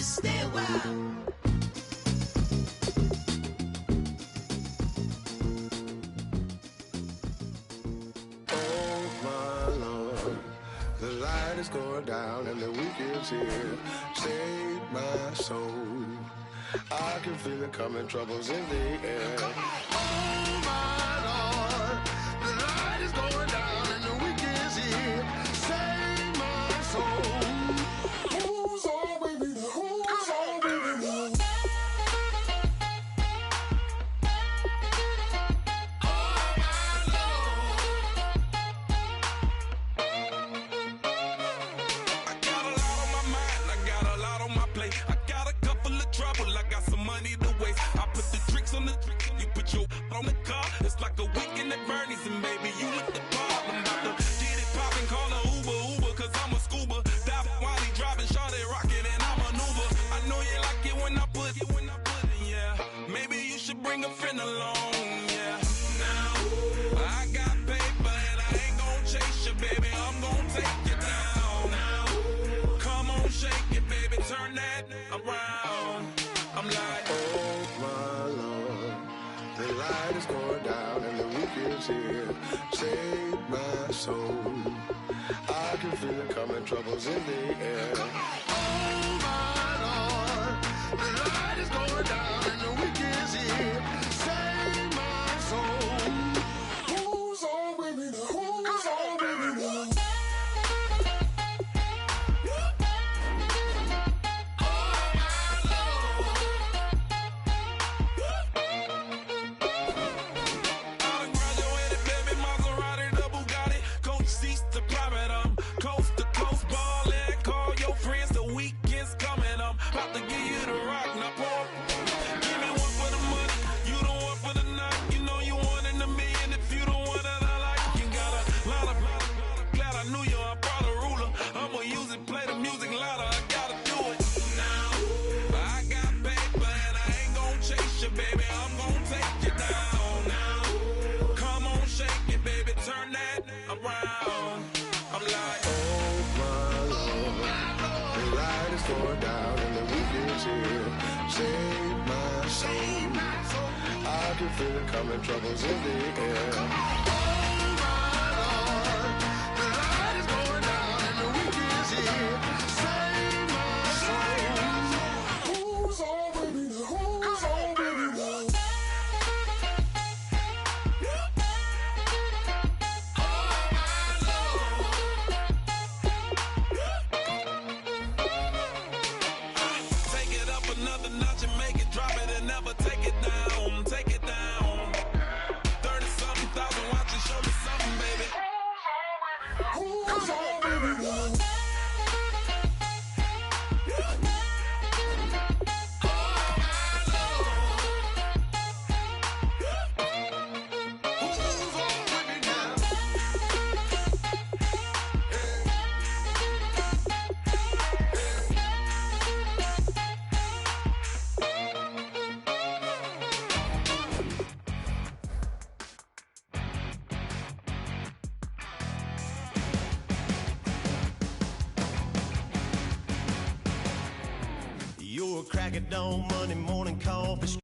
stay a while. The light is going down and the weekend's here. Save my soul. I can feel it coming, troubles in the air. Oh my Lord, the light is going down and the weekend's here. Save my soul. Who's on with me? Who's on with me? On the car, it's like a weekend at Bernie's, and baby, you look the part. I'm about to get it poppin', call a Uber, cause I'm a scuba. Dive while he driving, shawty rockin', and I maneuver. I know you like it when I put it, yeah. Maybe you should bring a friend along, yeah. Now, I got paper, and I ain't gon' chase you, baby, I'm gon' take you down. Now, come on, shake it, baby, turn that around. I'm like, oh my Lord. The light is going down and the weekend's here. Save my soul. I can feel it coming, troubles in the air. Oh my Lord, the light is going down and the weekend's here. Save my soul. Who's on with me now? Who's on with me now? Going down and the weekend's here. Save my soul. I can feel it coming, troubles in the air. Oh my Lord, the light is going down and the weekend's here. Save my soul. Who's on with me now? Who's on with me now? another notch and make it, drop it and never take it down, take it down. 30-something thousand watching, show me something, baby. Who's on, baby? You're a crack at dawn, Monday morning coffee.